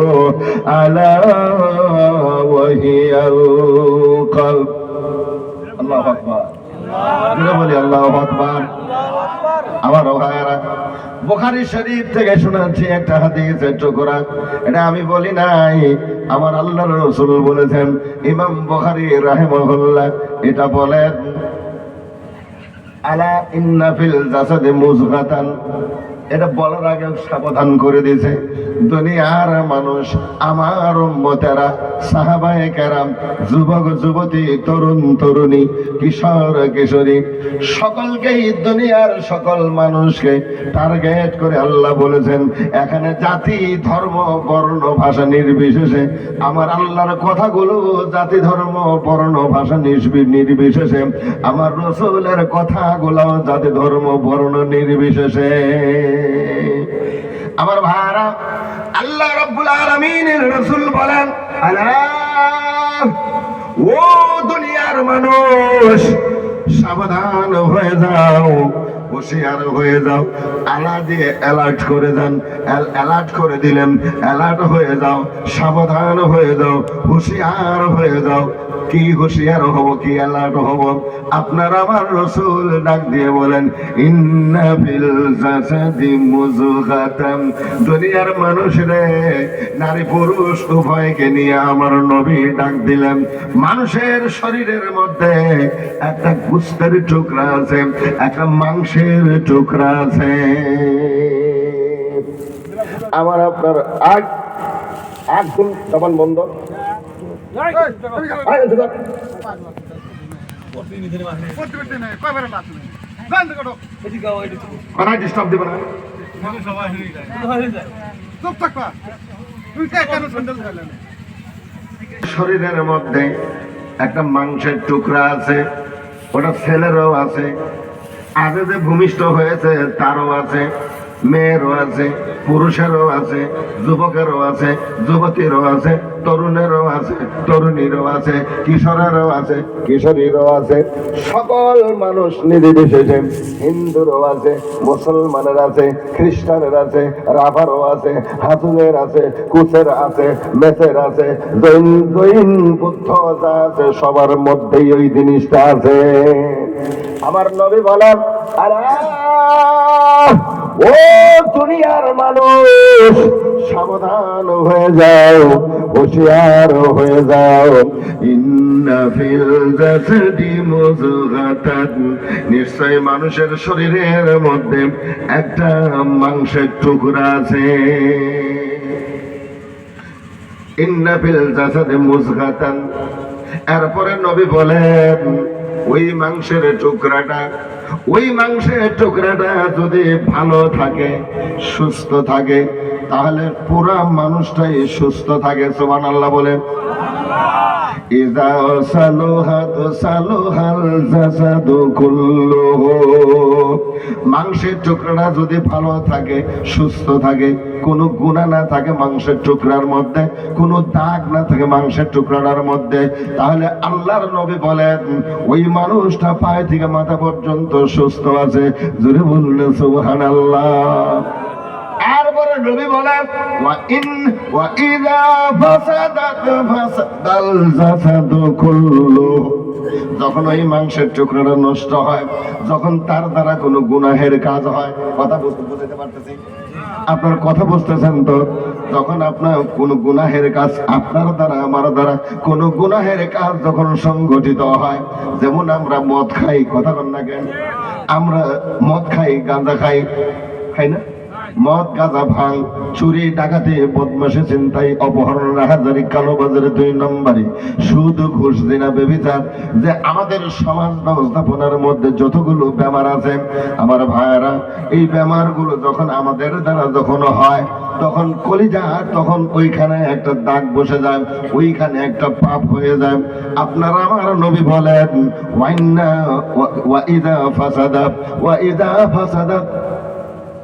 [SPEAKER 2] আলা ওয়া হিয়াল কলব। আল্লাহু আকবার। বলি আল্লাহু আকবার। আমার ভাইয়েরা, বুখারী শরীফ থেকে শোনাচ্ছি একটা হাদিসের টুকরা। এটা আমি বলি নাই, আমার আল্লাহর রাসূল বলেছেন। ইমাম বুখারী রাহিমাহুল্লাহ এটা বলেন, আলা ইন্না ফিল জাসাদি মুযগাতান। এটা বলার আগে সাবধান করে দিয়েছে, দুনিয়ার মানুষ, আমার উম্মতেরা, সাহাবায়ে কেরাম, যুবক যুবতী, তরুণ তরুণী, কিশোর কিশোরী, সকলকেই, দুনিয়ার সকল মানুষকে টার্গেট করে আল্লাহ বলেছেন, এখানে জাতি ধর্ম বর্ণ ভাষা নির্বিশেষে আমার আল্লাহর কথাগুলো জাতি ধর্ম বর্ণ ভাষা নির্বিশেষে, আমার রাসূলের কথাগুলো জাতি ধর্ম বর্ণ নির্বিশেষে। আমার ভাইরা, আল্লাহ রাব্বুল আলামিনের রাসূল বলেন, আলা ও দুনিয়ার মানুষ, সাবধান হয়ে যাও, হুঁশিয়ার হয়ে যাও। আলা দিয়ে অ্যালার্ট করে দেন, অ্যালার্ট করে দিলেন, অ্যালার্ট হয়ে যাও, সাবধান হয়ে যাও, হুঁশিয়ার হয়ে যাও। কি হুঁশিয়ার হব, কি অ্যালার্ট হব? আপনার আমার রাসূল ডাক দিয়ে বলেন, ইন্না ফিল জাসাদি মুযগাতান। দুনিয়ার মানুষ রে, নারী পুরুষ উভয়কে নিয়ে আমার নবী ডাক দিলেন, মানুষের শরীরের মধ্যে একটা গোশতের টুকরা আছে, একটা মাংসের টুকরা আছে। আমার আপনার আগ আগ জবান বন্ধ। শরীরের মধ্যে একটা মাংসের টুকরা আছে, ওটা ছেলেরও আছে, আগে যে ভূমিষ্ঠ হয়েছে তারও আছে, মেয়েরও আছে, পুরুষেরও আছে, যুবকেরও আছে, যুবতীরও আছে, তরুণেরও আছে, তরুণীরও আছে, কিশোরেরও আছে, কিশোরীরও আছে, সকল মানুষ নির্বিশেষে, হিন্দুরও আছে, মুসলমানের আছে, খ্রিস্টানের আছে, রাভারও আছে, হাতুনের আছে, কুচের আছে, মেসের আছে, জৈন বুদ্ধ যা আছে, সবার মধ্যেই ওই জিনিসটা আছে। আমার নবী বলেন, আল্লাহ ও দুনিয়ার মানুষ, সাবধান হয়ে যাও, হুঁশিয়ার হয়ে যাও। ইন্না ফিল জাসাদি মুযগাতান। নিশ্চয় মানুষের শরীরের মধ্যে একটা মাংসের টুকরা আছে। ইন্না ফিল জাসাদি মুযগাতান। এরপরে নবী বলেন, ওই মাংসের টুকরাটা, ওই মাংসের টুকরাটা যদি ভালো থাকে, সুস্থ থাকে, তাহলে পুরা মানুষটাই সুস্থ থাকে। সুবহানাল্লাহ বলেন। ইযা সালুহাত সালুহাল জাসাদু কুল্লুহু। মাংসের টুকরাটা যদি ভালো থাকে, সুস্থ থাকে, কোনো গুনাহ না থাকে মাংসের টুকরার মধ্যে, কোনো দাগ না থাকে মাংসের টুকরাটার মধ্যে, তাহলে আল্লাহর নবী বলেন ওই মানুষটা পায়ে থেকে মাথা পর্যন্ত সুস্থ আছে। জোরে বলুন সুবহানাল্লাহ। এরপরে নবী বলেন, ওয়া ইযা ফাসাদাত ফাসাদাল জাসাদু কুল্লুহু। যখন ওই মাংসের টুকরাটা নষ্ট হয়, যখন তার দ্বারা কোনো গুনাহের কাজ হয়, কথা বুঝতে পারতেছি? আপনার কথা বুঝতেছেন তো? যখন আপনার কোনো গুনাহের কাজ, আপনার দ্বারা আমার দ্বারা কোনো গুনাহের কাজ যখন সংগঠিত হয়, যেমন আমরা মদ খাই, কথা বল না কেন? আমরা মদ খাই, গাঁজা খাই, খাই না? মদ, গাঁজা, ভাঙ, চুরি, ডাকাতি, বদমাশি, ছিনতাই, অপহরণ, রাহাজানি, কালোবাজারে 2 নম্বরে, সুদ, ঘুষ, জিনা, ব্যভিচার, যে আমাদের সমাজ ব্যবস্থাপনার মধ্যে যতগুলো বেমার আছে, আমার ভাইয়েরা, এই বেমারগুলো যখন আমাদের দ্বারা যখন হয়, তখন কলিজা, তখন ওইখানে একটা দাগ বসে যায়, ওইখানে একটা পাপ হয়ে যায়। আপনারা আমার নবী বলেন, ওয়া ইযা ফাসাদাত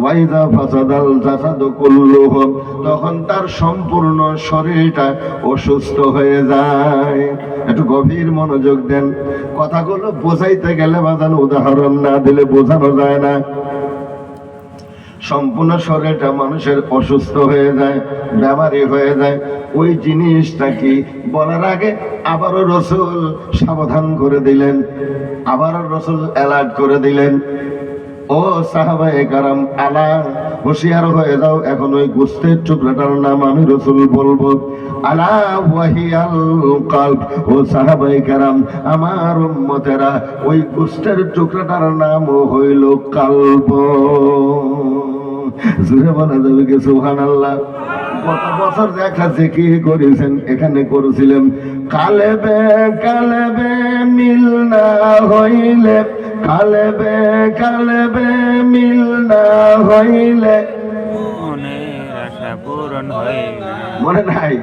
[SPEAKER 2] ওয়াইদা ফাসাদাল জাসাদু কুল্লুহু, তখন তার সম্পূর্ণ শরীরটা অসুস্থ হয়ে যায়। একটু গভীর মনোযোগ দেন, কথাগুলো বোঝাইতে গেলে বাজান উদাহরণ না দিলে বোঝানো যায় না। সম্পূর্ণ শরীরটা মানুষের অসুস্থ হয়ে যায়, বেমারি হয়ে যায়। ওই জিনিসটা কি বলার আগে আবারও রসুল সাবধান করে দিলেন, আবারও রসুল অ্যালার্ট করে দিলেন, ও সাহাবায়ে কারাম, আলা হুঁশিয়ার হয়ে যাও, এখন ওই গোশতের টুকরাটার নাম আমি রসুল বলবো। আলা ওয়াহিয়াল কলব, ও সাহাবায়ে কারাম, আমার উম্মতেরা, ওই গোশতের টুকরাটার নাম হইল কলব। জোরে বলা যাবে কি সুবহানাল্লাহ? গত বছর দেখা জিকির করেছেন, এখানে করেছিলেন কালেবে কালেবে মিল না হইলে, কালেবে কালেবে মিল না হইলে,
[SPEAKER 3] মনের আশা পূরণ হয় না।
[SPEAKER 2] মনে নাই?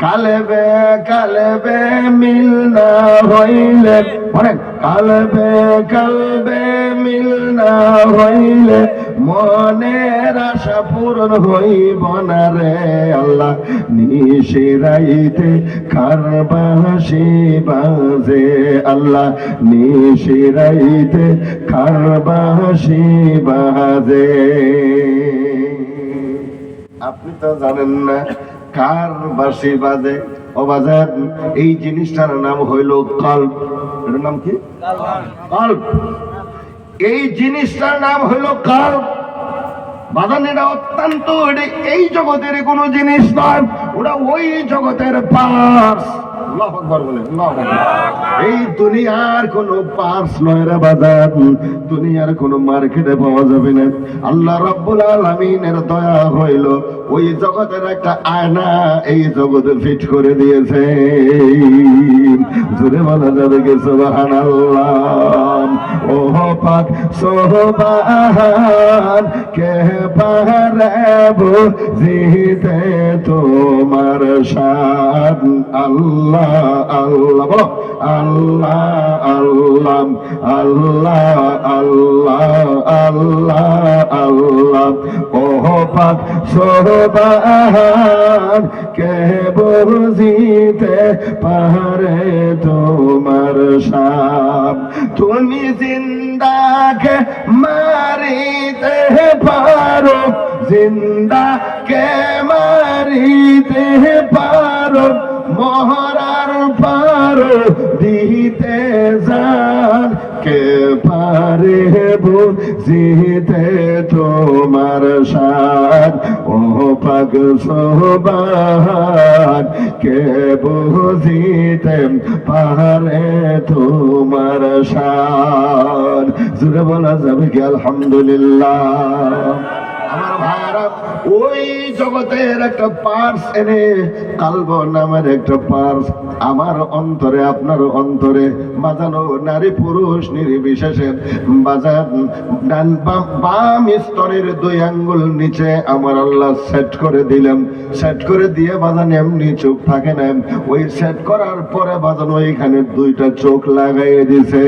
[SPEAKER 2] কালেবে কালেবে মিল না হইলে, মনে কালেবে কালবে মিল না হইলে মনের আশা পূরণ হইব না রে আল্লাহ। নিশিরাইতে কারবাসি বাজে আল্লাহ, নিশিরাইতে কারবাসি বাজে। আপনি তো জানেন না কার বাঁশি বাজে? ও বাজার, এই জিনিসটার নাম হইল কল্প। এটার নাম কি? কল্প। এই জিনিসটার নাম হইল কল্প। বাজান, এটা অত্যন্ত, এই জগতের কোনো জিনিস নয়, ওটা ওই জগতের পার্স। আল্লাহু আকবার বলে, আল্লাহু আকবার। এই দুনিয়ার কোনো পার্স নয় রে বাজার, দুনিয়ার কোনো মার্কেটে পাওয়া যাবে না। আল্লাহ রাব্বুল আলামিনের দয়া হইল ওই জগতের একটা আয়না এই জগতে ফিট করে দিয়েছে। জোরে বলা যাবে কি সুবহানাল্লাহ? ও পাক সুবহান, কে পারে বুঝিতে তোমার শান। আল্লাহ আল্লাহ বলো, আল্লাহ আল্লাহ আল্লাহ আল্লাহ আল্লাহ আল্লাহ। ও পাক সুবহান, কে বুঝিতে পারে তোমার শান। তুমি জিন্দাকে মারিতে পারো, জিন্দাকে মারিতে পারো, মহরার পারো দিতে জান। কে পারে বুঝিতে তোমার শান। ও পাক সুবহান, কে বুঝিতে পারে তোমার শান। জোরে বলা যাবে কি আলহামদুলিল্লাহ? আমার ভাইরা, ওই জগতের একটা পার্স এনে, কালব নামের একটা পার্স আমার অন্তরে, আপনার অন্তরে বাজানো, নারী পুরুষ নির্বিশেষে বাজার ডান বাম স্তনের 2 আঙ্গুল নিচে আমার আল্লাহ সেট করে দিলাম। সেট করে দিয়ে বাজান এমনি চোখ থাকে না, ওই সেট করার পরে বাজানো এখানে 2টা চোখ লাগাইয়ে দিছে।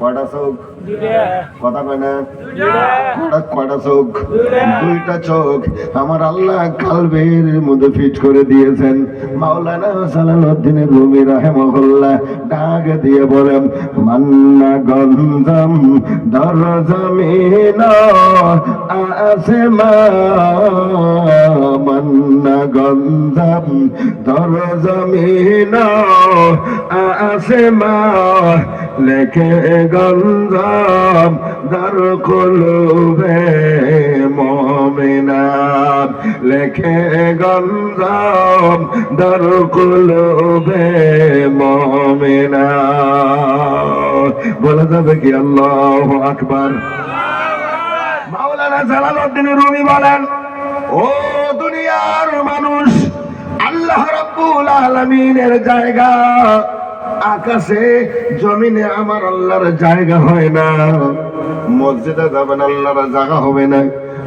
[SPEAKER 2] কয়টা চোখ? কথা কয় না? কয়টা চোখ? 2টা চোখ আমার আল্লাহ কালবের মধ্যে ফিট করে দিয়েছেন। মাওলানা জালালউদ্দিন রুমি রাহিমাহুল্লাহ ডাক দিয়ে বলেন, মান্না গঞ্জম দর জমিন আসমা, মান্না গঞ্জম দর জমিন আসমা, লেখে গঞ্জম দর কুলুবে মুমিনা, লেখে গঞ্জম দর কুলুবে মুমিনা। বলা যাবে কি আল্লাহু আকবার? মাওলানা জালালউদ্দিন রুমি বলেন, ও দুনিয়ার মানুষ, আল্লাহ রাব্বুল আলামিনের জায়গা আকাশে জমিনে আমার আল্লাহর জায়গা হয় না। মসজিদে যাবেন আল্লাহর জায়গা হবে না,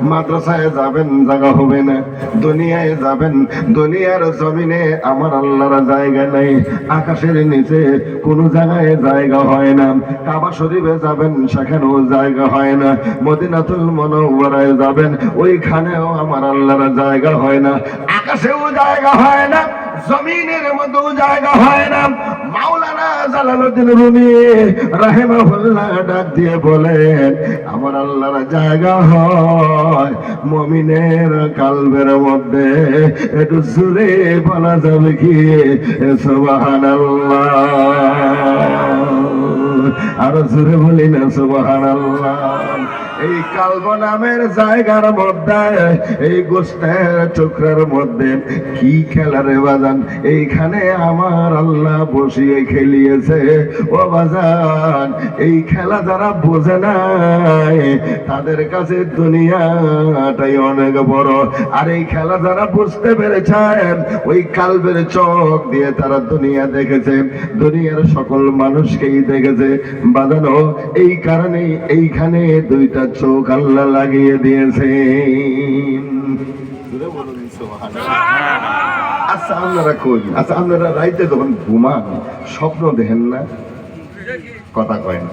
[SPEAKER 2] মাদ্রাসায় যাবেন জায়গা হবে না, দুনিয়ায় যাবেন দুনিয়ার জমিনে আমার আল্লাহর জায়গা নেই, আকাশের নিচে কোনো জায়গায় জায়গা হয় না, কাবা শরীফে যাবেন সেখানেও জায়গা হয় না, মদিনাতুল মুনাওয়ারায় যাবেন ওইখানেও আমার আল্লাহর জায়গা হয় না, আকাশেও জায়গা হয় না, জমিনের মধ্যেও জায়গা হয় না। মাওলানা জালালউদ্দিন রুমি রাহিমাহুল্লাহ ডাক দিয়ে বলেন আমার আল্লাহর জায়গা হয় মুমিনের কালবের মধ্যে। একটু জোরে বলা যাবে কি সুবহানাল্লাহ? আরো জোরে বলি না সুবহানাল্লাহ? এই কালব নামের জায়গার মধ্যে, এই গোস্তের টুকরার মধ্যে কি খেলা রে বাজান, এইখানে আমার আল্লাহ বসিয়ে খেলিয়েছে। ও বাজান, এই খেলা যারা বোঝে নাই তাদের কাছে দুনিয়াটাই অনেক বড়, আর এই খেলা যারা বুঝতে পেরেছেন ওই কালবের চোখ দিয়ে তারা দুনিয়া দেখেছে, দুনিয়ার সকল মানুষকেই দেখেছে। বাজানো এই কারণেই এইখানে দুইটা চোখ আল্লাহ লাগিয়ে দিয়েছে। আচ্ছা আপনারা কই, আচ্ছা আপনারা রাইতে যখন ঘুমান স্বপ্ন দেখেন না? কথা কয় না।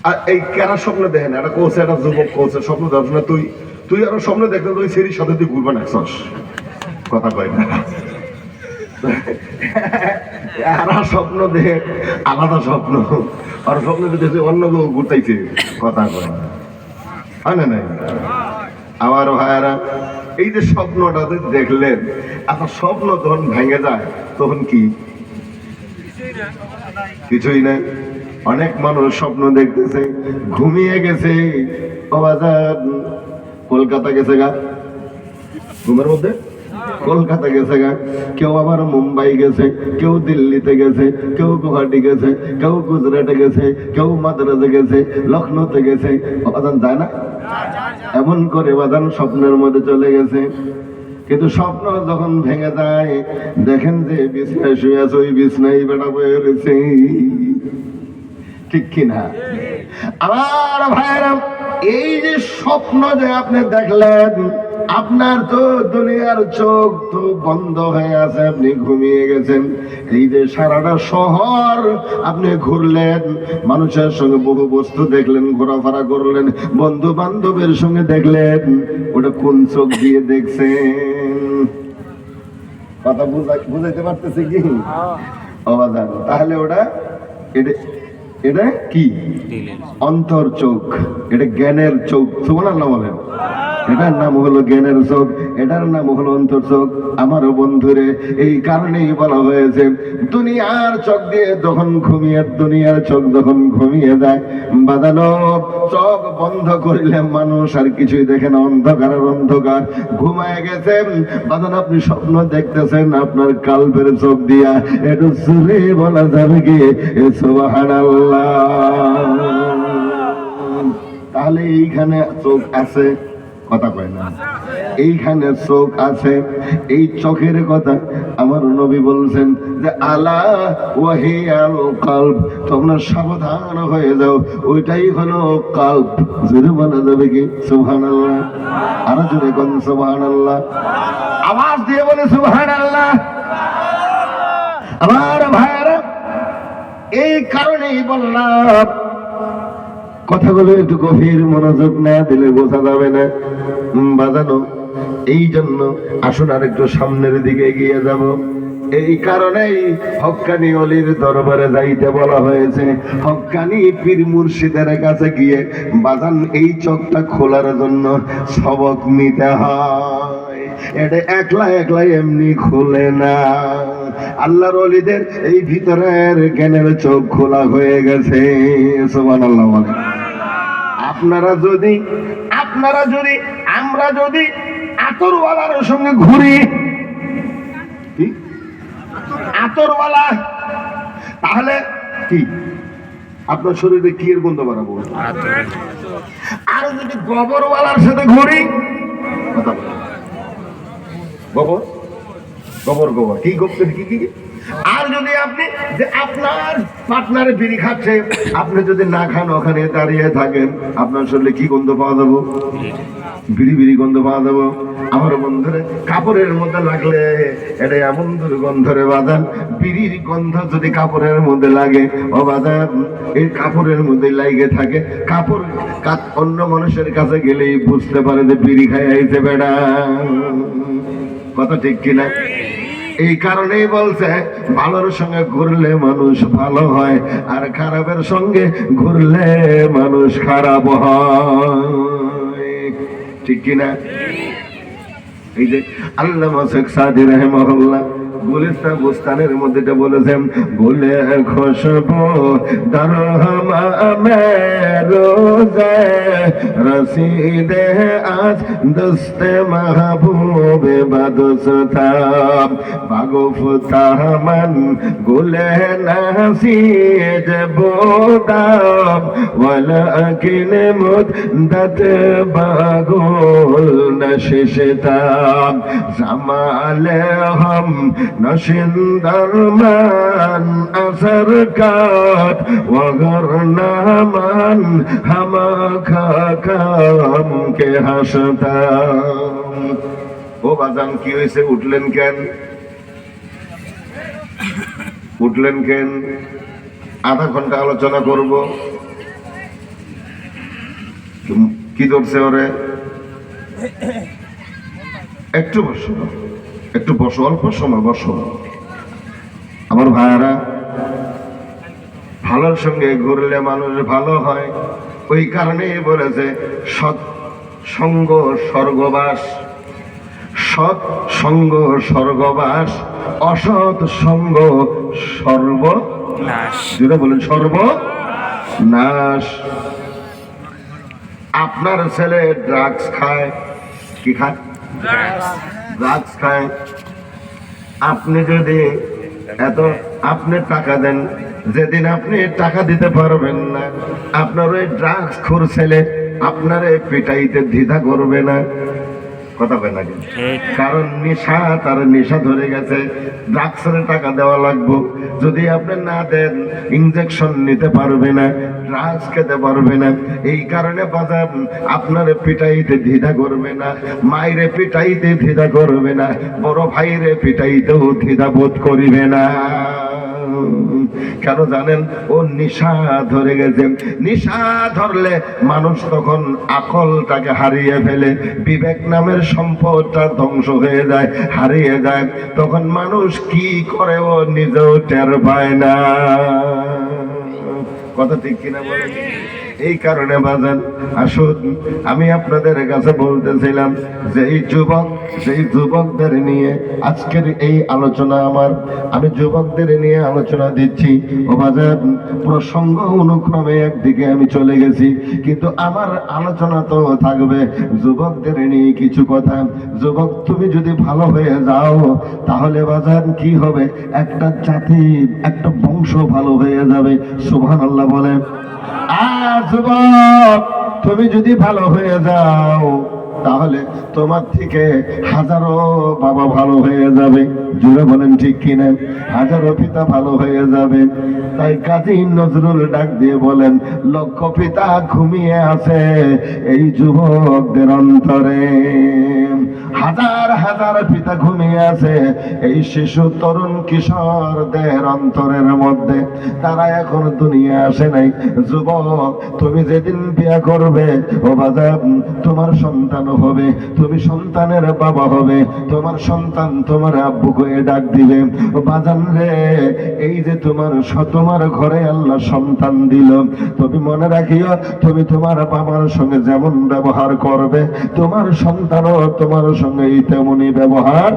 [SPEAKER 2] আর এই কেনা স্বপ্ন দেখেন? একটা কোচে, একটা যুবক কোচে স্বপ্ন দেখছ না, তুই আরো স্বপ্ন দেখতে তুই সেরির সাথে তুই ঘুরবেন একশস। কথা কয় না। এরা স্বপ্ন দেখে আলাদা স্বপ্ন, আর স্বপ্ন দেখে অন্য কেউ ঘুরতেছে। কথা কয় না, হয় না? নাই আমার ভাইয়ারা, এই যে স্বপ্নটা দেখলেন, আপনার স্বপ্ন যখন ভেঙে যায় তখন কি? কিছুই না। অনেক মানুষ স্বপ্ন দেখতেছে ঘুমিয়ে গেছে, কলকাতা গেছে গা, ঘুমের মধ্যে কলকাতা গেছে গা, কেউ আবার মুম্বাই গেছে, কেউ দিল্লিতে গেছে, কেউ গুয়াহাটি গেছে, কেউ গুজরাটে গেছে, কেউ মাদ্রাজে গেছে, লখনৌতে গেছে। বাদান যায় না? এমন করে বাদান স্বপ্নের মধ্যে চলে গেছে। কিন্তু স্বপ্ন যখন ভেঙে যায় দেখেন যে বিছনায় শুয়ে আছে, ওই বিছনায় বেটা বয়ে রয়েছে। ঠিক কিনা? আমার ভাইয়েরা, এই যে স্বপ্ন যে আপনি দেখলেন, আপনার তো দুনিয়ার চোখ তো বন্ধ হয়ে আছে, আপনি ঘুমিয়ে গেছেন। এই যে সারাটা শহর আপনি ঘুরলেন, মানুষের সঙ্গে বহু বস্তু দেখলেন, ঘোরাফেরা করলেন, বন্ধু বান্ধবের সঙ্গে দেখলেন, ওটা কোন চোখ দিয়ে দেখছেন? কথা বুঝাইতে পারতেছে কি? অবাধান। তাহলে ওটা এটা কি? অন্তর চোখ, এটা জ্ঞানের চোখ। সুবহানাল্লাহ বলেন। এটার নাম হলো জ্ঞানের চোখ, এটার নাম হলো অন্তর চোখ। আমার বন্ধুরে, এই কারণেই বলা হয়েছে দুনিয়ার চোখ দিয়ে যখন দুনিয়ার চোখ যখন ঘুমিয়ে যায়, বাঁধানো চোখ বন্ধ করিলে মানুষ আর কিছুই দেখে না, অন্ধকার আর অন্ধকার। ঘুমায় গেছেন বাঁধান, আপনি স্বপ্ন দেখতেছেন আপনার কালবের চোখ দিয়া। একটু জোরে বলা যাবে কি সুবহানাল্লাহ? তাহলে এইখানে চোখ আছে, কথা কয় না? এইখানে চোখ আছে। এই চোখের কথা আমার নবী বলছেন যে আলা ওয়াহিয়াল কলব, তোমরা সাবধান হয়ে যাও, ওইটাই হলো কলব। জোরে বলা যাবে কি সুবহানাল্লাহ? আরো জোরে কোন সুবহানাল্লাহ? আওয়াজ দিয়ে বলে সুবহানাল্লাহ। আমার ভাইরা, এই কারণেই বললাম কথাগুলো একটু গভীর মনোযোগ না দিলে বোঝা যাবে না। বাজানো এই জন্য আসুন আর একটু সামনের দিকে এগিয়ে যাব। এই কারণেই হক্কানি অলির দরবারে যাইতে বলা হয়েছে। হক্কানি পীর মুর্শিদের কাছে গিয়ে বাজান এই চোখটা খোলার জন্য সবক নিতে হয়। এটা একলা একলা এমনি খুলে না। আল্লাহর ওলিদের এই ভিতরের জ্ঞানের চোখ খোলা হয়ে গেছে। সুবহানাল্লাহ বলে। আমরা যদি আতরওয়ালার সঙ্গে ঘুরি, কি আতরওয়ালা, তাহলে কি আপনার শরীরে কি এর গন্ধ বাড়াবো? আর যদি গোবরওয়ালার সাথে ঘুরি, গোবর কি গোবর কি? আর আবার যদি আপনি যে আপনার পার্টনারে বিড়ি খাচ্ছে, আপনি যদি না খান ওখানে দাঁড়িয়ে থাকেন, আপনার শরীরে কি গন্ধ পাওয়া যাবো? বিড়ি বিড়ি গন্ধ পাওয়া যাবো। আমার বন্ধুরে কাপড়ের মধ্যে লাগলে এটা এমন দুর্গন্ধরে বাজান, বিড়ির গন্ধ যদি কাপড়ের মধ্যে লাগে ও বাজান, এই কাপড়ের মধ্যে লাগে থাকে, কাপড় অন্য মানুষের কাছে গেলেই বুঝতে পারে যে বিড়ি খাই আইছে বেড়া। কথা ঠিক কিনা? এই কারণেই বলছে ভালোর সঙ্গে ঘুরলে মানুষ ভালো হয়, আর খারাপের সঙ্গে ঘুরলে মানুষ খারাপ হয়। ঠিক কিনা? এই যে আল্লামা শেখ সাদি রাহিমাহুল্লাহ গুলিস্তান বুস্তানের মধ্যে এটা বলেছেন, গুলে খুশবু দরহমা মে রোজে রসিদে আজ দস্তে মাহবুবে বদস্তাম বাগুফতামান গুলে নাসিজ বোদাম ওয়ালাকিন মুদ্দত বাগুল নশিশতাম জামালে হম নশিন্দর মান আসর কাত ওগরনামান হামা খাকাম কে হাসতাম। ও বাজান কি হয়েছে? উঠলেন কেন? উঠলেন কেন? আধা ঘন্টা আলোচনা করব। কি ধরছে ওরে? একটু বসো, একটু বসো, অল্প সময় বসো। আমার ভাইয়ারা, ভালোর সঙ্গে ঘুরলে মানুষ ভালো হয়, ওই কারণেই বলেছে সৎ সঙ্গ স্বর্গবাস, সৎ সঙ্গ স্বর্গবাস, অসৎ সঙ্গ সর্বনাশ। যেটা বলেন সর্বনাশ। আপনার ছেলে ড্রাগস খায়, কি খায়? ড্রাগস খায়। আপনি যদি আপনি টাকা দেন, যেদিন আপনি টাকা দিতে পারবেন না, আপনার ওই ড্রাগস খোর ছেলে আপনারে পিটাইতে দ্বিধা করবে না। কথা বলে নাকি? কারণ নেশা, তার নেশা ধরে গেছে, ড্রাগসের টাকা দেওয়া লাগবে। যদি আপনি না দেন, ইনজেকশন নিতে পারবে না, ড্রাগস খেতে পারবে না। এই কারণে বাজার আপনারে পিটাইতে দ্বিধা করবে না, মায়েরে পিটাইতে দ্বিধা করবে না, বড় ভাইরে পিটাইতেও দ্বিধা বোধ করিবে না। কেন জানেন? ও নিশা ধরে গেছে। নিশা ধরলে মানুষ তখন আকলটাকে হারিয়ে ফেলে, বিবেক নামের সম্পদটা ধ্বংস হয়ে যায়, হারিয়ে যায়। তখন মানুষ কি করে ও নিজেও টের পায় না। কথা ঠিক কিনা বলেন? এই কারণে বাজান আসুন, আমি আপনাদের কাছে বলতেছিলাম যে এই যুবকদের নিয়ে আজকের এই আলোচনা আমার, আমি যুবকদের নিয়ে আলোচনা দিচ্ছি। ও বাজান প্রসঙ্গ অনুক্রমে একদিকে আমি চলে গেছি, কিন্তু আমার আলোচনা তো থাকবে যুবকদের নিয়ে কিছু কথা। যুবক তুমি যদি ভালো হয়ে যাও, তাহলে বাজান কি হবে? একটা জাতি, একটা বংশ ভালো হয়ে যাবে। সুবহানাল্লাহ বলে। আর যুবক তুমি যদি ভালো হয়ে যাও, তাহলে তোমার থেকে হাজারো বাবা ভালো হয়ে যাবে। জুড়ে বলেন ঠিক কিনা? হাজারো পিতা ভালো হয়ে যাবে। তাই কাজী নজরুল ডাক দিয়ে বলেন, লক্ষ পিতা ঘুমিয়ে আছে এই যুবকদের অন্তরে, হাজার হাজার পিতা ঘুমিয়ে আছে এই শিশু তরুণ কিশোরদের অন্তরের মধ্যে। তারা এখন দুনিয়া আসে নাই। যুবক তুমি যেদিন বিয়ে করবে, ও বাজার তোমার সন্তান হবে, তুমি সন্তানের বাবা হবে, তোমার সন্তান তোমার আব্বুকে ডাক দিবে, বাজান রে এই যে তোমার ঘরে আল্লাহ সন্তান দিল, তুমি মনে রাখিও তুমি তোমার বাবার সঙ্গে যেমন ব্যবহার করবে, তোমার সন্তানও তোমার সঙ্গে তেমনই ব্যবহার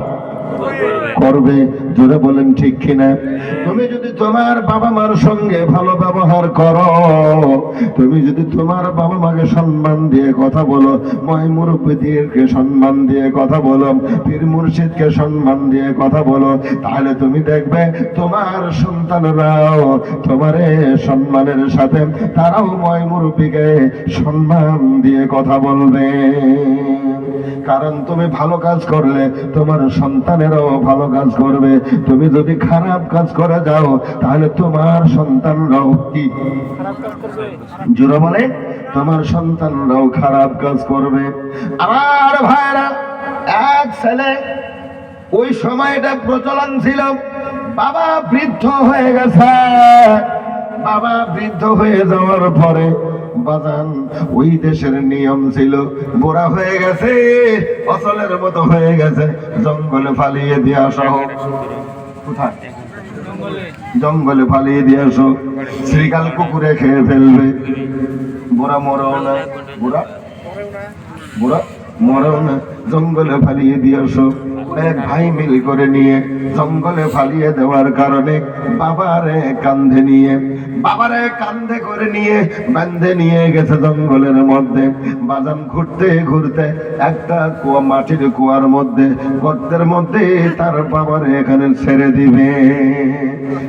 [SPEAKER 2] করবে। জোরে বলেন ঠিক কিনা? তুমি যদি তোমার বাবা মার সঙ্গে ভালো ব্যবহার করো, তুমি যদি তোমার বাবা মাকে সম্মান দিয়ে কথা বলো, ময় মুরব্বীদেরকে সম্মান দিয়ে কথা বলো, পীর মুর্শিদকে সম্মান দিয়ে কথা বলো, তাহলে তুমি দেখবে তোমার সন্তানরাও তোমারে সম্মানের সাথে তারাও ময় মুরব্বীকে সম্মান দিয়ে কথা বলবে। কারণ তুমি ভালো কাজ করলে তোমার সন্তানেরা তোমরাও ভালো কাজ করবে। তুমি যদি খারাপ কাজ করে যাও তাহলে তোমার সন্তানরাও কি জোরে বলে, তোমার সন্তানরাও খারাপ কাজ করবে। আমার ভাইরা, এক ছেলে, ওই সময়টা প্রচলন ছিল, বাবা বৃদ্ধ হয়ে গেছে। বাবা বৃদ্ধ হয়ে যাওয়ার পরে বাজান ওই দেশের নিয়ম ছিল, বুড়া হয়ে গেছে, অচলের মতো হয়ে গেছে, জঙ্গলে ফালিয়ে দিয়ে আসা হোক। কোথায়? জঙ্গলে ফালিয়ে দিয়ে আসো, শ্রীকাল কুকুরে খেয়ে ফেলবে। বুড়া মরেও না, বুড়া বুড়া মরেও না, জঙ্গলে ফালিয়ে দিয়ে আসো। এক ভাই মিল করে নিয়ে জঙ্গলে ফালিয়ে দেওয়ার কারণে বাবারে কান্ধে করে নিয়ে বান্ধে নিয়ে গেছে জঙ্গলের মধ্যে। বাজান ঘুরতে ঘুরতে একটা কুয়া, মাটির কুয়ার মধ্যে, গর্তের মধ্যে তার বাবারে এখানে ছেড়ে দিবে।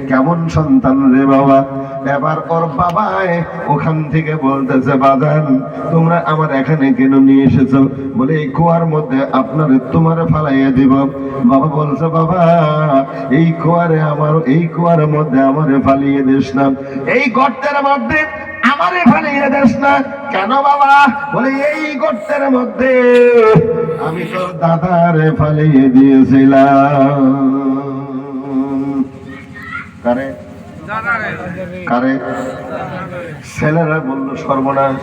[SPEAKER 2] কেমন সন্তান রে বাবা! এবার ওর বাবায় ওখান থেকে বলতেছে, বাজান তোমরা আমার এখানে কেন নিয়ে এসেছো? বলে এই কুয়ার মধ্যে আপনার তোমার ফালাইয়া দিব। বাবা বলছে, বাবা এই কুয়ার মধ্যে আমারে ফালিয়ে দিস না, এই গর্তের মধ্যে আমারে ফালিয়ে দিস না। কেন বাবা? বলে এই গর্তের মধ্যে আমি তো দাদারে ফালিয়ে দিয়েছিলাম। কারে কারে? ছেলেরা বলল, সর্বনাশ,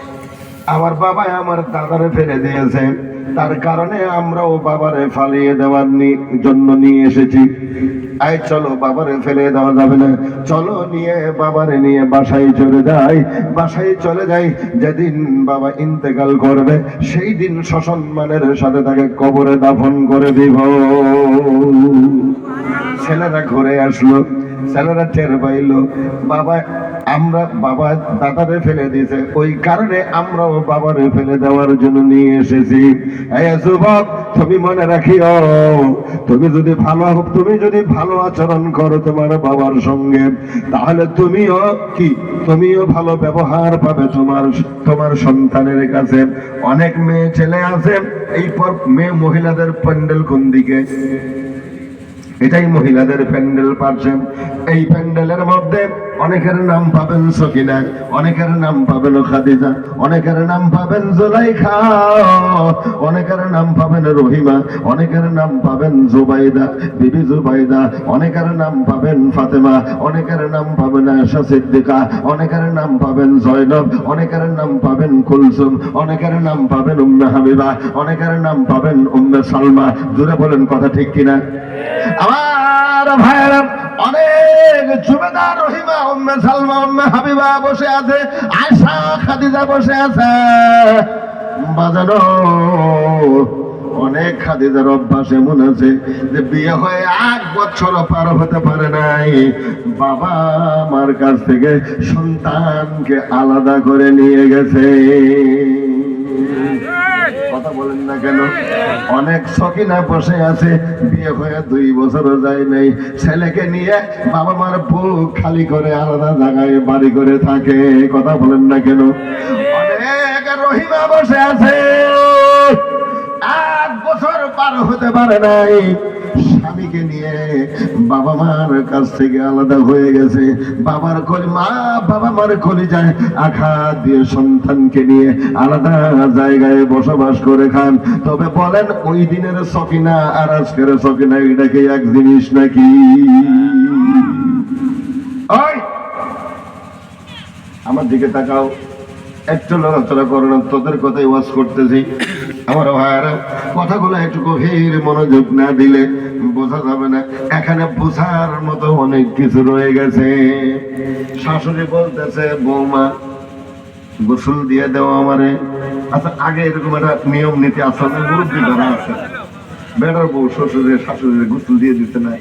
[SPEAKER 2] আমার বাবা আমার দাদারে ফেলে দিয়েছে, তার কারণে আমরাও বাবারে ফালিয়ে দেওয়ার জন্য নিয়ে এসেছি। আয় চলো, বাবারে ফেলে দেওয়া যাবে না, চলো নিয়ে বাবারে নিয়ে বাসায় চলে যাই। যেদিন বাবা ইন্তেকাল করবে সেই দিন সসম্মানের সাথে তাকে কবরে দাফন করে দিব। ছেলেরা ঘুরে আসলো, ছেলেরা টের পাইলো বাবা দাদারে ফেলে দিয়েছে, ওই কারণে আমরাও বাবারে ফেলে দেওয়ার জন্য নিয়ে এসেছি। এই যুবক, তুমি মনে রাখিও, তুমি যদি ভালো আচরণ করো তোমার বাবার সঙ্গে, তাহলে তুমিও ভালো ব্যবহার পাবে তোমার সন্তানের কাছে। অনেক মেয়ে ছেলে আছে, এই মহিলাদের প্যান্ডেল কোন দিকে? এটাই মহিলাদের প্যান্ডেল পাচ্ছে। এই প্যান্ডেলের মধ্যে অনেকের নাম পাবেন সকিনা, অনেকের নাম পাবেন খাদিজা, অনেকের নাম পাবেন জুলাইখা, অনেকের নাম পাবেন রহিমা, অনেকের নাম পাবেন বিবি জুবাইদা, অনেকের নাম পাবেন ফাতেমা, অনেকের নাম পাবেন আয়েশা সিদ্দিকা, অনেকের নাম পাবেন জয়নব, অনেকের নাম পাবেন কুলসুম, অনেকের নাম পাবেন উম্মে হাবিবা, অনেকের নাম পাবেন উম্মে সালমা। জোরে বলেন, কথা ঠিক কিনা? আমার ভাইয়েরা, অনেক জুবেদা, রহিমা, উম্মে সালমা, উম্মে হাবিবা বসে আছে, আয়েশা, খাদিজা বসে আছে। বাজানো অনেক খাদিজার অভ্যাস এমন আছে যে বিয়ে হয়ে 1 বছরও পার হতে পারে নাই, বাবা আমার কাছ থেকে সন্তানকে আলাদা করে নিয়ে গেছে। কথা বলেন না কেন? অনেক সকিনা বসে আছে, বিয়ে হয়ে 2 বছরও যায় নাই, ছেলেকে নিয়ে বাবা মার বুক খালি করে আলাদা জায়গায় বাড়ি করে থাকে। কথা বলেন না কেন? অনেক রহিমা বসে আছে, 1 বছর পার হতে পারে নাই, স্বামীকে নিয়ে বাবা মার কাছ থেকে আলাদা হয়ে গেছে। বাবা মার কলিজায় আঘাত দিয়ে সন্তানকে নিয়ে আলাদা জায়গায় বসবাস করে খান। তবে বলেন, ওই দিনের সকিনা আর আজকের সকিনা এটা কি এক জিনিস নাকি? ওই আমার দিকে তাকাও, একটু লড়াচড়া করো না, তোদের কথাই ওয়াজ করতেছি। আমার ভাইয়ারা, কথাগুলো একটু গভীর মনোযোগ না দিলে বোঝা যাবে না। এখানে বোঝার মতো অনেক কিছু রয়ে গেছে। শাশুড়ি বলতেছে, বৌমা গোসল দিয়ে দেওয়া আমারে। আচ্ছা, আগে এরকম একটা নিয়ম নীতি আসলে মুরব্বী ধরা আছে, বেটার বউ শাশুড়ির গোসল দিয়ে দিতে না,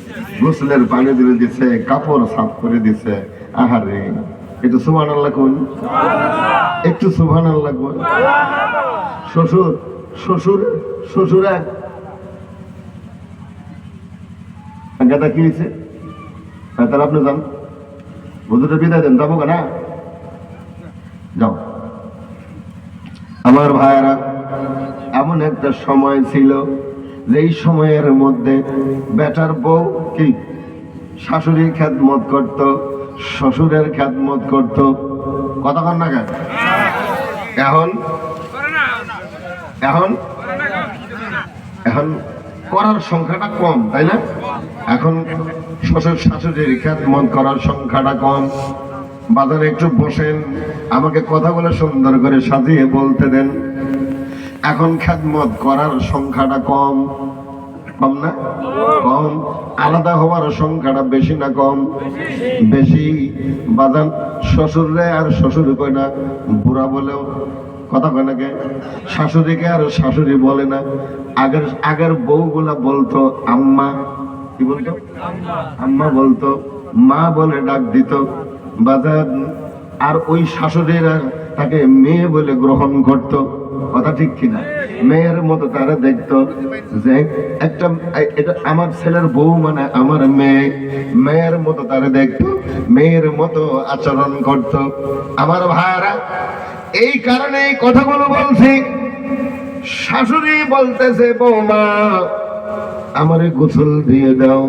[SPEAKER 2] গোসলের পানি দিয়ে দিচ্ছে, কাপড় সাফ করে দিচ্ছে। আহারে, একটু সুবহানাল্লাহ কোন, একটু সুবহানাল্লাহ কোন। শ্বশুর গাদা কি হয়েছে? তাহলে আপনি যান, বন্ধুটা বিদায় দেন, যাবো না? যাও। আমার ভাইয়েরা, এমন একটা সময় ছিল যেই সময়ের মধ্যে বেটার বউ কি শাশুড়ির খেদমত করত, শ্বশুরের খেদমত করত, কতক্ষণ না কেন? এখন এখন এখন করার সংখ্যাটা কম, তাই না? এখন শ্বশুর শাশুড়ির খেদমত করার সংখ্যাটা কম। বাজারে একটু বসেন, আমাকে কথাগুলো সুন্দর করে সাজিয়ে বলতে দেন। এখন খেদমত করার সংখ্যাটা কম, কম না? কম। আলাদা হওয়ার সংখ্যাটা বেশি না কম? বেশি। বাজান শ্বশুরে আর শ্বশুর কয় না বুড়া বলেও, কথা কয় নাকি? শাশুড়িকে আর শাশুড়ি বলে না। আগের বউগুলা বলতো আম্মা, কি বলতো? আম্মা বলতো, মা বলে ডাক দিত বাজার। আর ওই শাশুড়িরা তাকে মেয়ে বলে গ্রহণ করত, কথা ঠিক কিনা? মেয়ের মতো তারা দেখতো যে একটা এটা আমার ছেলের বউ মানে আমার মেয়ে, মেয়ের মতো তারা দেখতো, মেয়ের মতো আচরণ করত। আমার ভাইরা, এই কারণে এই কথাগুলো বলছি। শাশুড়ি বলতেছে বৌমা আমারে গোসল দিয়ে দাও।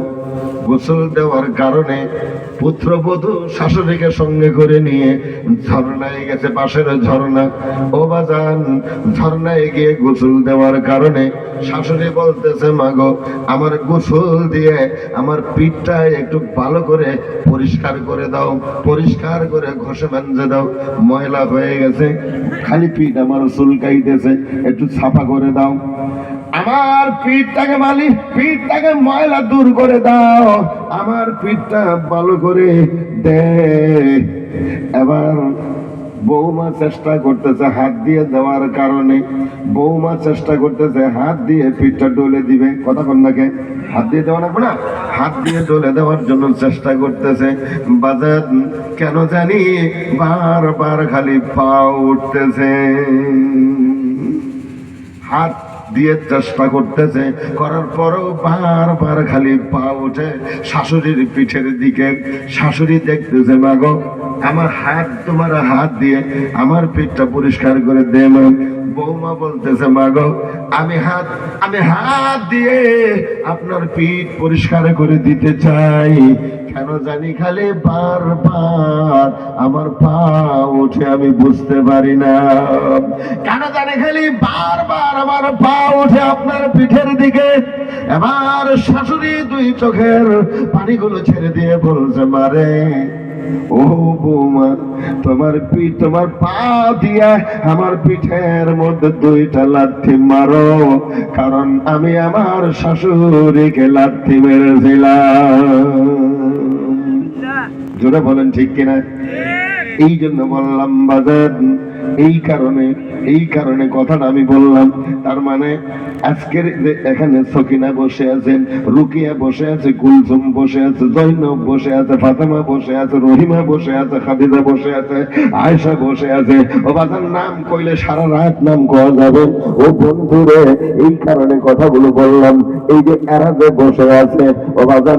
[SPEAKER 2] গোসল দেওয়ার কারণে পুত্রবধূ শাশুড়িকে সঙ্গে করে নিয়ে ঝর্ণায় গেছে, পাশের ঝর্ণা। ও বাজান, ঝর্ণায় গিয়ে গোসল দেওয়ার কারণে শাশুড়ি বলতেছে মাগো আমার গোসল দিয়ে আমার পিঠটা একটু ভালো করে পরিষ্কার করে দাও, পরিষ্কার করে ঘষে মেঞ্জে দাও, ময়লা হয়ে গেছে, খালি পিঠ আমার চুলকাইতেছে, একটু ছাপা করে দাও। আমার পিঠটাকে পিঠটাকে ময়লা দূর করে দাও, আমার পিঠটা ভালো করে দে। এবার বৌমা চেষ্টা করতেছে হাত দিয়ে দেওয়ার কারণে, বৌমা চেষ্টা করতেছে হাত দিয়ে পিঠটা ডলে দিবে, কথা কন নাকি? হাত দিয়ে দেওয়া লাগবে না, হাত দিয়ে ডলে দেওয়ার জন্য চেষ্টা করতেছে। বাজার কেন জানি বারবার খালি পা উঠতেছে, হাত দিয়ে চেষ্টা করতেছে, করার পরও বারবার খালি পা ওঠে শাশুড়ির পিঠের দিকে। শাশুড়ি দেখতেছে মাগো আমার হাত, তোমার হাত দিয়ে আমার পিঠটা পরিষ্কার করে দে মা। বৌমা বলতেছে মাগো আমি হাত দিয়ে আপনার পিঠ পরিষ্কার করে দিতে চাই, কেন জানি খালি বারবার আমার পা ওঠে, আমি বুঝতে পারি না কেন জানি খালি বারবার আমার পা ওঠে আপনার পিঠের দিকে। এবার শাশুড়ি দুই চোখের পানিগুলো ছেড়ে দিয়ে বলছে মারে ও বৌমা তোমার পা দিয়া আমার পিঠের মধ্যে দুইটা লাথি মারো, কারণ আমি আমার শাশুড়িকে লাথি মেরেছিলাম। জোরে বলেন ঠিক কিনা? এই জন্য বললাম বাজার, এই কারণে কথাটা আমি বললাম। তার মানে আজকের যে এখানে সকিনা বসে আছেন, রুকিয়া বসে আছে, কুলসুম বসে আছে, জৈনব বসে আছে, ফাতেমা বসে আছে, রহিমা বসে আছে, খাদিজা বসে আছে, আয়েশা বসে আছে। ও বাজার নাম কইলে সারা রাত নাম কওয়া যাবে। ও বন্ধুরে, এই কারণে কথাগুলো বললাম। এই যে এরা যে বসে আছে, ও বাজার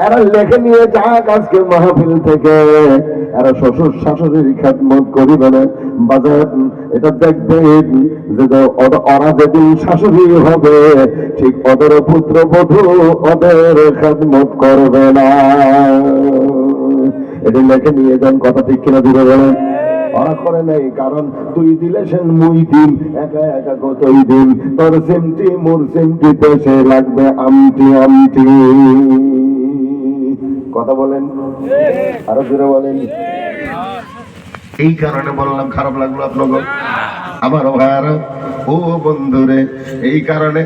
[SPEAKER 2] এরা লেখে নিয়ে যাক আজকে মাহফিল থেকে, এরা শ্বশুর শাশুড়ির খেদমত করিবে না বাজার। এটা দেখবেন যে ওরা যেদিন শাশুড়ি হবে ঠিক ওদের পুত্রবধূ ওদের খেদমত করবে না। এটা লেখে নিয়ে যান, কথা ঠিক কিনা দিবে বলেন? ওরা করে নাই, কারণ তুই দিলে সেন মুই দিন, একা একা কতই দিন, তোর সিমটি মোর সিমটিতে সে লাগবে আমটি আমটি। কথা বলেন, আরো জোরে বলেন। এই কারণে বললাম, খারাপ লাগলো আপনাকে আমার ভাইয়ারা? ও বন্ধুরে, এই কারণে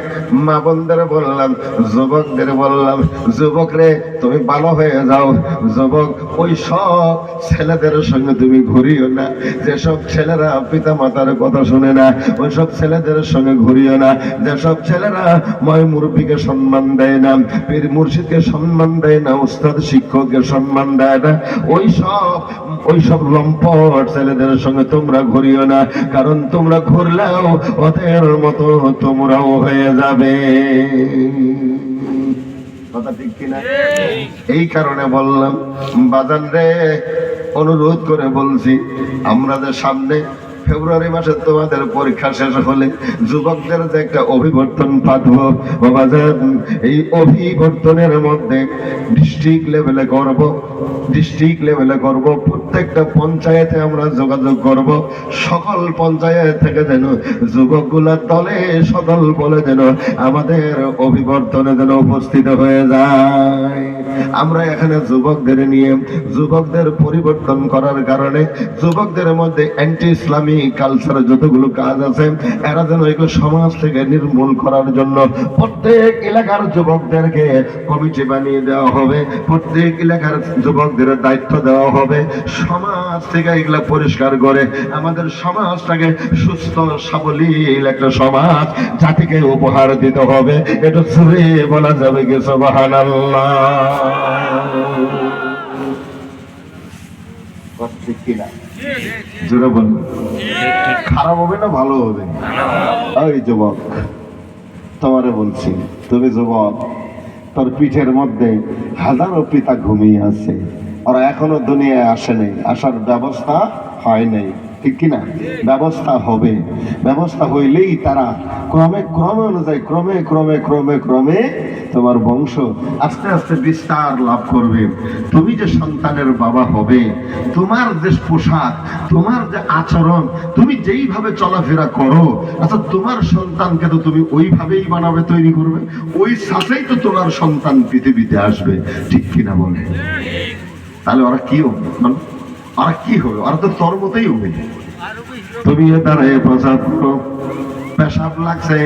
[SPEAKER 2] মা বোনদের বললাম, যুবকদের বললাম, যুবক রে তুমি ভালো হয়ে যাও। যুবক, ওই সব ছেলেদের সঙ্গে তুমি ঘুরিও না, যেসব ছেলেরা পিতা মাতার কথা শুনে না, ওই সব ছেলেদের সঙ্গে ঘুরিও না। যেসব ছেলেরা ময় মুরব্বীকে সম্মান দেয় না, পীর মুর্শিদকে সম্মান দেয় না, উস্তাদ শিক্ষককে সম্মান দেয় না, ওই সব লম্পট ছেলেদের সঙ্গে তোমরা ঘুরিও না, কারণ তোমরা ঘুরলেও ওদের মতো তোমরাও হয়ে যাবে। কথা ঠিক কিনা? এই কারণে বললাম বাজান রে, অনুরোধ করে বলছি, আমরা যে সামনে ফেব্রুয়ারি মাসে তোমাদের পরীক্ষা শেষ হলে যুবকদের যে একটা অভিবর্তন পাঠব বাবাজান, এই অভিবর্তনের মধ্যে ডিস্ট্রিক্ট লেভেলে করব, ডিস্ট্রিক্ট লেভেলে করব, প্রত্যেকটা পঞ্চায়েতে আমরা যোগাযোগ করব, সকল পঞ্চায়েত থেকে যেন যুবকগুলা দলে সদল বলে যেন আমাদের অভিবর্তনে যেন উপস্থিত হয়ে যায়। আমরা এখানে যুবকদের নিয়ে যুবকদের পরিবর্তন করার কারণে যুবকদের মধ্যে অ্যান্টি ইসলামী কালচার যতগুলো কাজ আছে এরা যেন এগুলো সমাজ থেকে নির্মূল করার জন্য প্রত্যেক এলাকার যুবকদেরকে কমিটি বানিয়ে দেওয়া হবে, প্রত্যেক এলাকার যুবকদের দায়িত্ব দেওয়া হবে, সমাজ থেকে এগুলা পরিষ্কার করে আমাদের সমাজটাকে সুস্থ সাবলীল একটা সমাজ জাতিকে উপহার দিতে হবে। এটা জোরে বলা যাবে কি সুবহানাল্লাহ? ঠিক কিনা? জোরে বলুন। খারাপ হবে না ভালো হবে? ওই যুবক, তোমারে বলছি, তুমি যুবক, তোর পিঠের মধ্যে হাজারো পিতা ঘুমিয়ে আছে, ওরা এখনো দুনিয়ায় আসে নাই, আসার ব্যবস্থা হয় নাই, ঠিক কিনা? ব্যবস্থা হবে, ব্যবস্থা হইলেই তারা ক্রমে ক্রমে অনুযায়ী ক্রমে ক্রমে ক্রমে ক্রমে তোমার বংশ আস্তে আস্তে বিস্তার লাভ করবে। তুমি যে সন্তানের বাবা হবে, তোমার যে পোশাক, তোমার যে আচরণ, তুমি যেইভাবে চলাফেরা করো, আচ্ছা তোমার সন্তানকে তো তুমি ওইভাবেই বানাবে, তৈরি করবে, ওই সাথেই তো তোমার সন্তান পৃথিবীতে আসবে, ঠিক কিনা বলে? তাহলে ওরা কি হবে? ওরা কি হবে? ওরা তো তোর মতোই হবে। তুমি দাঁড়ায় প্রসাব করো, পেশাব লাগছে,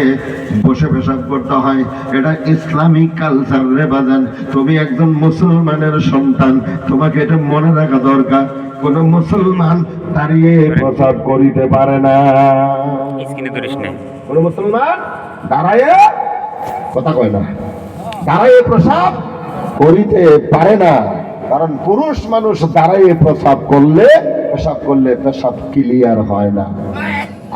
[SPEAKER 2] বসে পেশাব করতে হয়, এটা ইসলামিক কালচার রে বাজান। তুমি একজন মুসলমানের সন্তান, তোমাকে এটা মনে রাখা দরকার। কোন মুসলমান দাঁড়িয়ে প্রসাব করিতে পারে না। কোন মুসলমান দাঁড়ায় কথা কয় না, দাঁড়ায় প্রসাব করিতে পারে না। কারণ পুরুষ মানুষ দাঁড়াইয়ে প্রসাব করলে পেশাব ক্লিয়ার হয় না।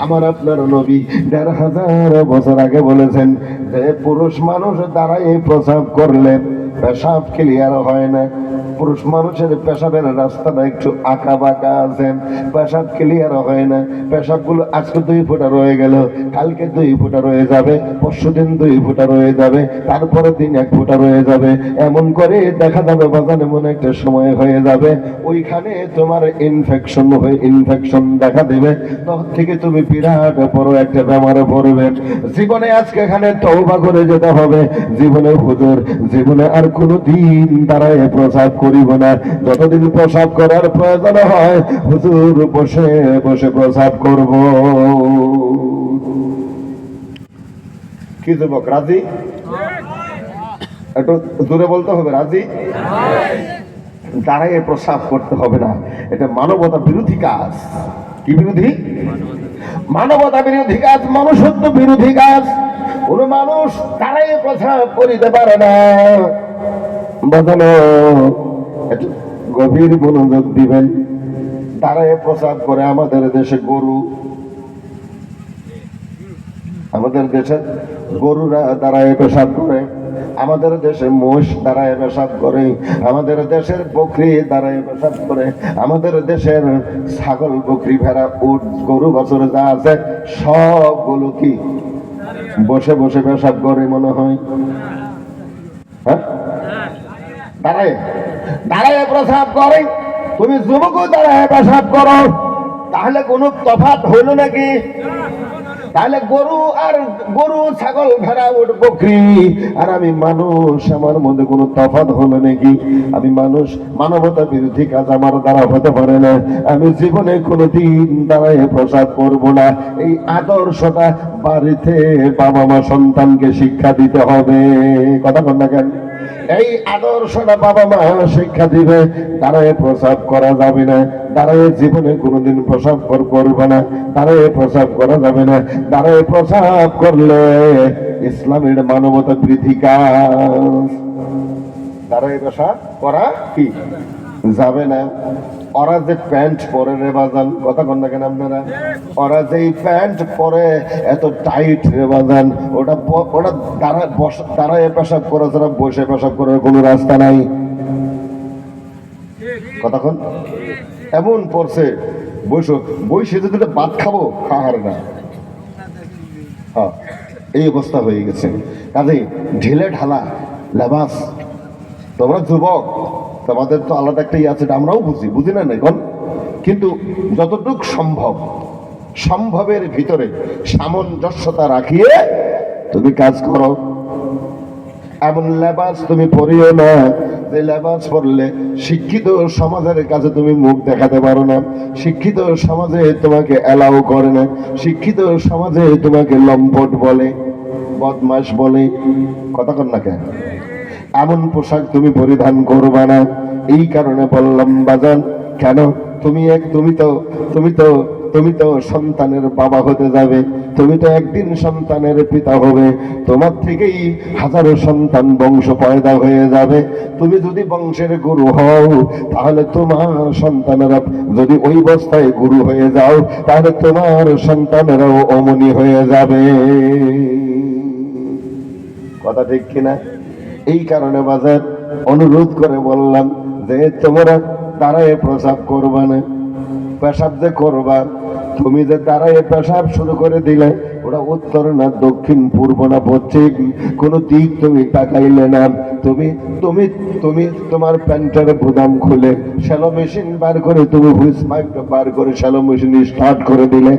[SPEAKER 2] আমার আপনার নবী ১৫০০ বছর আগে বলেছেন যে পুরুষ মানুষ দাঁড়াইয়ে প্রসাব করলে পেশাব ক্লিয়ার হয় না। পুরুষ মানুষের পেশাবের রাস্তাটা একটু আঁকা বাঁকা আছে, পেশাব ক্লিয়ার হয় না। পেশাবগুলো আজকে 2 ফুটা রয়ে গেল, কালকে 2 ফুটা রয়ে যাবে, পরশুদিন 2 ফুটা রয়ে যাবে, তারপরে দিন 1 ফুটা রয়ে যাবে, এমন করে দেখা যাবে বাজান এমন একটা সময় হয়ে যাবে ওইখানে তোমার ইনফেকশন দেখা দেবে, তখন থেকে তুমি বিরাট বড় একটা বেমারে পড়বে। জীবনে আজকে এখানে তওবা করে যেতে হবে, জীবনে হুজুর জীবনে আর কোনো দিন দাঁড়ায় প্রসাব করিব না, যতদিন প্রসাব করার প্রয়োজন হয় হুজুর বসে বসে প্রসাব করব। কি যুবক রাজি? একটু দূরে বলতে হবে, রাজি? দাঁড়ায় প্রসাব করতে হবে না, এটা মানবতা বিরোধী কাজ। কি বিরোধী? মানবতা বিরোধী কাজ, মনুষ্যত্ব বিরোধী কাজ। কোন মানুষ দাঁড়ায় প্রসাব করিতে পারে না। বাজানো একটু গভীর মনোযোগ দিবেন। দাঁড়ায় প্রসাব করে আমাদের দেশে গরু, আমাদের দেশে গরুরা দাঁড়ায় পেশাব করে, আমাদের দেশে মোষ দাঁড়ায় পেশাব করে, আমাদের দেশের বকরি দাঁড়ায় পেশাব করে, আমাদের দেশের ছাগল বকরি ভেড়া উট গরু বছর যা আছে সবগুলো কি বসে বসে পেশাব করে মনে হয়? হ্যাঁ, দাঁড়ায় দাঁড়ায় প্রসাব করে। তুমি যুবকও দাঁড়ায় পেশাব করো, তাহলে কোনো তফাৎ হইল নাকি? তাহলে গরু ছাগল ভেড়া উট বকরি আর আমি মানুষ, আমার মধ্যে কোনো তফাৎ হলো নাকি? আমি মানুষ, মানবতা বিরোধী কাজ আমার দ্বারা হতে পারে না। আমি জীবনে কোনোদিন দাঁড়ায় প্রসাব করব না। এই আদর্শটা বাড়িতে বাবা মা সন্তানকে শিক্ষা দিতে হবে। কথা বল না কেন? এই আদর্শটা বাবা মা শিক্ষা দিবে। দাঁড়ায় প্রসাব করা যাবে না, দাঁড়ায় জীবনে কোনোদিন প্রসাব করবে না, দাঁড়ায় প্রসাব করা যাবে না। দাঁড়ায় প্রসাব করলে ইসলামের মানবতা বৃদ্ধি কাজ। দাঁড়ায় প্রসাব করা কি যাবে না। ওরা যে প্যান্ট পরে রে বাজান, কথা কন না কেন আপনারা? ওরা যে প্যান্ট পরে এত টাইট রে বাজান, ওটা দাঁড়ায় পেশাব করে ছাড়া বসে পেশাব করার কোনো রাস্তা নাই। কতক্ষণ এমন পড়ছে বসো, বসে যদি একটা ভাত খাবো হার না। হ্যাঁ, এই অবস্থা হয়ে গেছে। কাজে ঢেলে ঢালা লেবাস, তোমরা যুবক, তোমাদের তো আলাদা একটাই আছে, এটা আমরাও বুঝি না এখন, কিন্তু যতটুক সম্ভব সম্ভবের ভিতরে সামঞ্জস্যতা রাখিয়ে তুমি কাজ করো। এমন লেবাস তুমি পরিও না যে লেবাস পরলে শিক্ষিত সমাজের কাছে তুমি মুখ দেখাতে পারো না, শিক্ষিত সমাজে তোমাকে অ্যালাউ করে না, শিক্ষিত সমাজে তোমাকে লম্পট বলে, বদমাশ বলে, কথা কর না কেন? এমন পোশাক তুমি পরিধান করবা না। এই কারণে বললাম বাজান, কেন তুমি তো সন্তানের বাবা হতে যাবে, তুমি তো একদিন সন্তানের পিতা হবে, তোমার থেকেই হাজারো সন্তান বংশ পয়দা হয়ে যাবে। তুমি যদি বংশের গুরু হও, তাহলে তোমার সন্তানেরা, যদি ওই অবস্থায় গুরু হয়ে যাও, তাহলে তোমার সন্তানেরাও অমনি হয়ে যাবে। কথা ঠিক কিনা? এই কারণে বাজার অনুরোধ করে বললাম যে তোমরা দাঁড়ায় প্রসাব করবা না, পেশাব যে করবা, তুমি যে দাঁড়ায় পেশাব শুরু করে দিলে, ওটা উত্তর না দক্ষিণ পূর্ব না পশ্চিম কোনো দিক তুমি তাকাইলে না, তুমি তুমি তুমি তোমার প্যান্টের বুদাম খুলে শ্যালো মেশিন বার করে, তুমি হুইস পাইপ বার করে শ্যালো মেশিন স্টার্ট করে দিলে,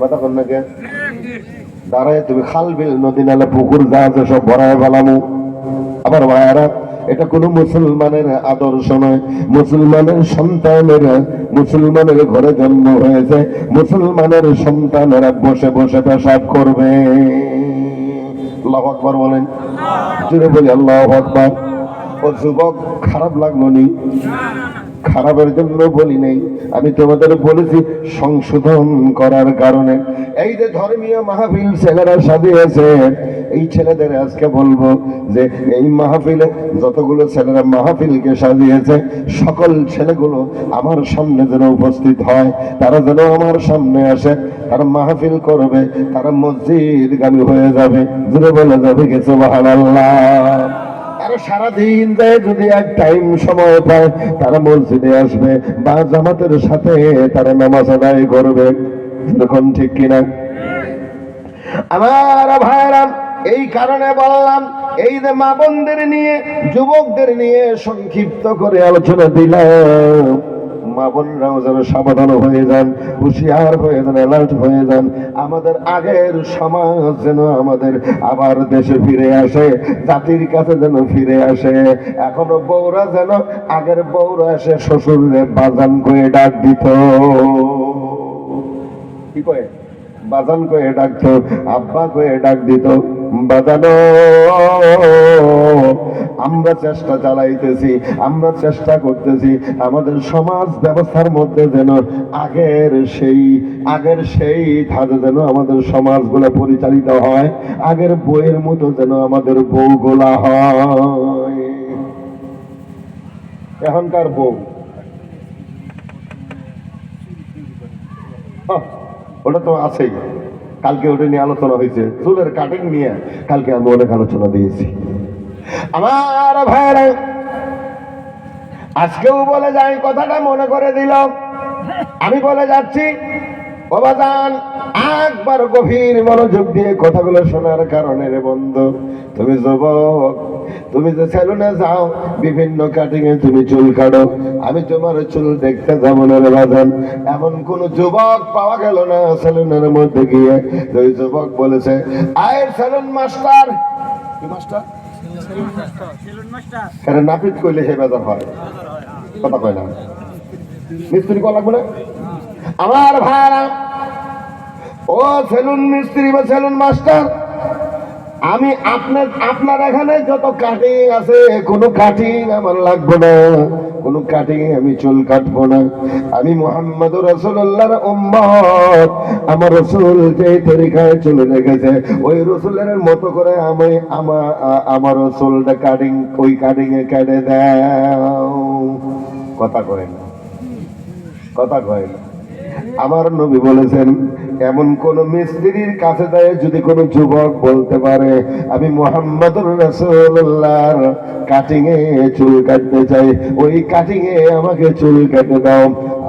[SPEAKER 2] কথা কর না কে? দাঁড়ায় তুমি খাল বিল নদী নালা পুকুর জাহাজ সব ভরায় ফেলামো। আবার ভাইয়ারা, এটা কোনো মুসলমানের আদর্শ নয়। মুসলমানের সন্তানেরা, মুসলমানের ঘরে জন্ম হয়েছে, মুসলমানের সন্তানেরা বসে বসে পেশাব করবে। আল্লাহু আকবার বলেন, জোরে বলি আল্লাহু আকবার। ও যুবক, খারাপ লাগলো নি? খারাপের জন্য বলি নেই, আমি তোমাদের বলেছি সংশোধন করার কারণে। এই যে ধর্মীয় মাহফিল ছেলেরা সাজিয়েছে, এই ছেলেদের আজকে বলবো যে এই মাহফিলে যতগুলো ছেলেরা মাহফিলকে সাজিয়েছে, সকল ছেলেগুলো আমার সামনে যেন উপস্থিত হয়, তারা যেন আমার সামনে আসে, তারা মাহফিল করবে, তারা মসজিদগামী হয়ে যাবে, জুড়ে বলে যাবে কি সুবহানাল্লাহ। তারা সারাদিন দেয়, যদি এক টাইম সময় পায় তারা মসজিদে আসবে বা জামাতের সাথে তারা নামাজ আদায় করবে। তখন ঠিক কিনা? আমার ভাইরা, এই কারণে বললাম, এই যে মা বোনদের নিয়ে, যুবকদের নিয়ে সংক্ষিপ্ত করে আলোচনা দিলাম, মা বোনরাও যেন সাবধান হয়ে যান, হুঁশিয়ার হয়ে যান, অ্যালার্ট হয়ে যান। আমাদের আগের সমাজ যেন আমাদের আবার দেশে ফিরে আসে, জাতির কাছে যেন ফিরে আসে। এখনো বউরা যেন আগের বউরা এসে শ্বশুরে বাজান করে ডাক দিত, কি কয়ে? বাজান কয়ে ডাকতো, আব্বা কয়ে ডাক দিত, বাজানো। আমরা চেষ্টা চালাইতেছি, আমরা চেষ্টা করতেছি আমাদের সমাজ ব্যবস্থার মধ্যে যেন আগের সেই ধাঁচে যেন আমাদের সমাজগুলো পরিচালিত হয়, আগের বইয়ের মতো যেন আমাদের বউগুলা হয়। এখনকার বউ ওটা তো আছেই, কালকে ওটা নিয়ে আলোচনা হয়েছে, চুলের কাটিং নিয়ে কালকে আমি অনেক আলোচনা দিয়েছি। আমার ভাইরা, আজকেও বলে যাই, কথাটা মনে করে দিল, আমি বলে যাচ্ছি, বাবাজান একবার গভীর মনোযোগ দিয়ে কথাগুলো শোনার কারণে রে বন্ধু, তুমি যুবক, তুমি যে সেলুনে যাও, বিভিন্ন কাটিং এ তুমি চুল কাটো, আমি তোমার চুল দেখতে যাবো না রে বাজান। এমন কোন যুবক পাওয়া গেল না সেলুনের মধ্যে গিয়ে ওই যুবক বলেছে, আয় সেলুন মাস্টার। কি মাস্টার? কারণ নাপিত কইলে সে বেজার হয়, কথা কয় না, মিস্ত্রি কল লাগবে না। আমার ভাইরা, ও সেলুন মিস্ত্রি বা সেলুন মাস্টার, আমি আপনার এখানে যত কাটিং আছে, কোনো কাটিং আমার লাগবে না, কোনো কাটিং আমি চুল কাটবো না। আমি মুহাম্মদুর রাসূলুল্লাহর উম্মত, আমার রাসূল যে তরিকায় চলে রেখেছে, ওই রাসূলের মতো করে আমি আমার রাসূলটা কাটিং, ওই কাটিং এ কেটে দাও। কথা কয় না, কথা কয় না। আমার নবী বলেছেন, এমন কোন মিস্ত্রির কাছে যায় যদি কোন যুবক বলতে পারে আমি মুহাম্মদুর রাসূলুল্লাহর কাটিং এ চুল কাটতে চাই, ওই কাটিং এ আমাকে চুল কেটে দাও,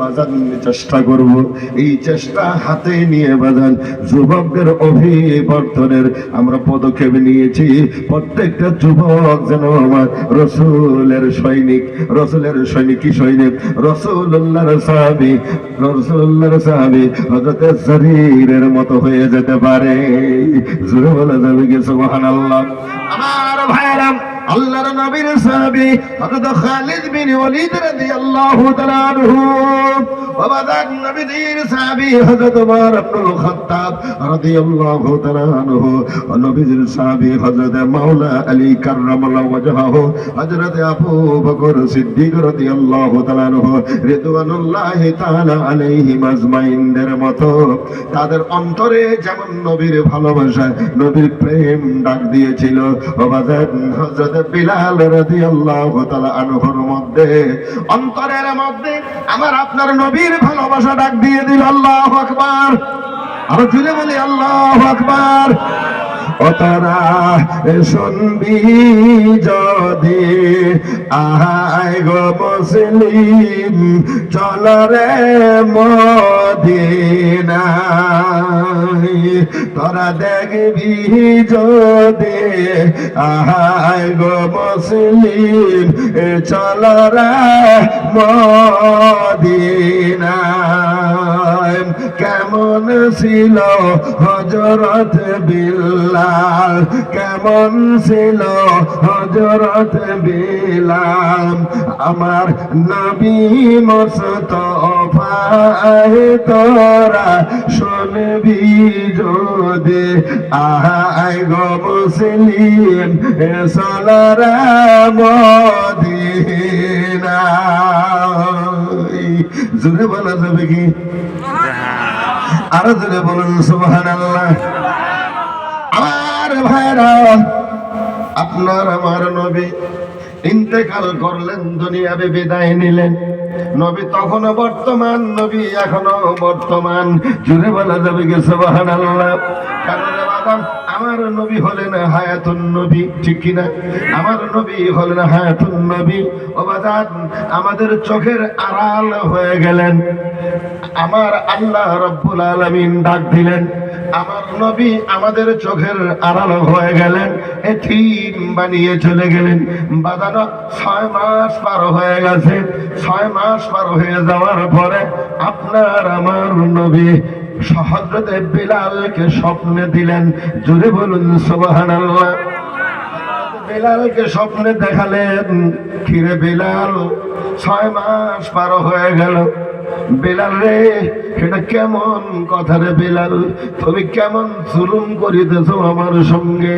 [SPEAKER 2] বাজান চেষ্টা করব, এই চেষ্টা হাতে নিয়ে বাজান যুবকদের অভিবর্তনের আমরা পদক্ষেপ নিয়েছি। প্রত্যেকটা যুবক যেন আমার রসুলের সৈনিক, রসুলের সৈনিক কি সৈনিক, রসুল্লাহর সাহাবী হযরত জারীরের মতো হয়ে যেতে পারে। জোরে বলা যাবে কি সুবহানাল্লাহ। আমার ভাইরা, আল্লাহর নবীর সাহাবী হযরত খালিদ বিন ওয়ালিদ রাদিয়াল্লাহু তাআলা আনহু, ওবাদান নবীর সাহাবী হযরত ওমর ইবনুল খাত্তাব রাদিয়াল্লাহু তাআলা আনহু, নবীর সাহাবী হযরত মাওলা আলী কাররামাল্লাহু ওয়াজহাহু, হযরত আবু বকর সিদ্দিক রাদিয়াল্লাহু তাআলা আনহু রিদওয়ানুল্লাহি তাআলা আলাইহিম আজমাইনদের মতো তাদের অন্তরে যেমন নবীর ভালোবাসা, নবীর প্রেম ডাক দিয়েছিল, ওবাদান হযরত বিলাল রাদিয়াল্লাহু তাআলা আনহুর মধ্যে, অন্তরের মধ্যে আমার আপনার নবীর ভালোবাসা ডাক দিয়ে দিল। আল্লাহু আকবার। আর জুড়ে বলি আল্লাহু আকবার। ও তারা শুনবি যদি আহাই গো মুসলিম, চল রে মদিনায়, তোরা দেখবি যদি আহাই গো মুসলিম, চল রে মদিনায়। কেমন ছিল হযরত বিল্লাল, কেমন ছিল হযরত বিলাল, আমার নবী মুস্তাফা তোরা শুনবি যদি আয় গো মুসলিম, চলরা মদিনায়। জোরে বলা যাবে কি? আরো জোরে বলুন সুবহানাল্লাহ। আমার ভাইরা, আপনার আমার নবী ইন্তেকাল করলেন, দুনিয়াবে বিদায় নিলেন। নবী তখনও বর্তমান, নবী এখনো বর্তমান। জুড়ে বলা যাবে কি সুবহানাল্লাহ। কারণ আমার নবী হলেন হায়াতুন নবী, ঠিক কিনা? আমার নবী হলেন হায়াতুন নবী। ও বাজান, আমাদের চোখের আড়াল হয়ে গেলেন। আমার আল্লাহ রব্বুল আলামিন ডাক দিলেন, আমার নবী আমাদের চোখের আড়াল হয়ে গেলেন, এতিম বানিয়ে চলে গেলেন। বাজানো 6 মাস পার হয়ে গেছে। 6 মাস পার হয়ে যাওয়ার পরে আপনার আমার নবী হযরত বিলালকে স্বপ্নে দিলেন। জোরে বলুন সুবহানাল্লাহ। বিলালকে স্বপ্নে দেখালেন, কিরে বিলাল, 6 মাস পার হয়ে গেল। বিলাল রে, এটা কেমন কথা রে বিলাল, তুমি কেমন জুলুম করিতেছো আমার সঙ্গে?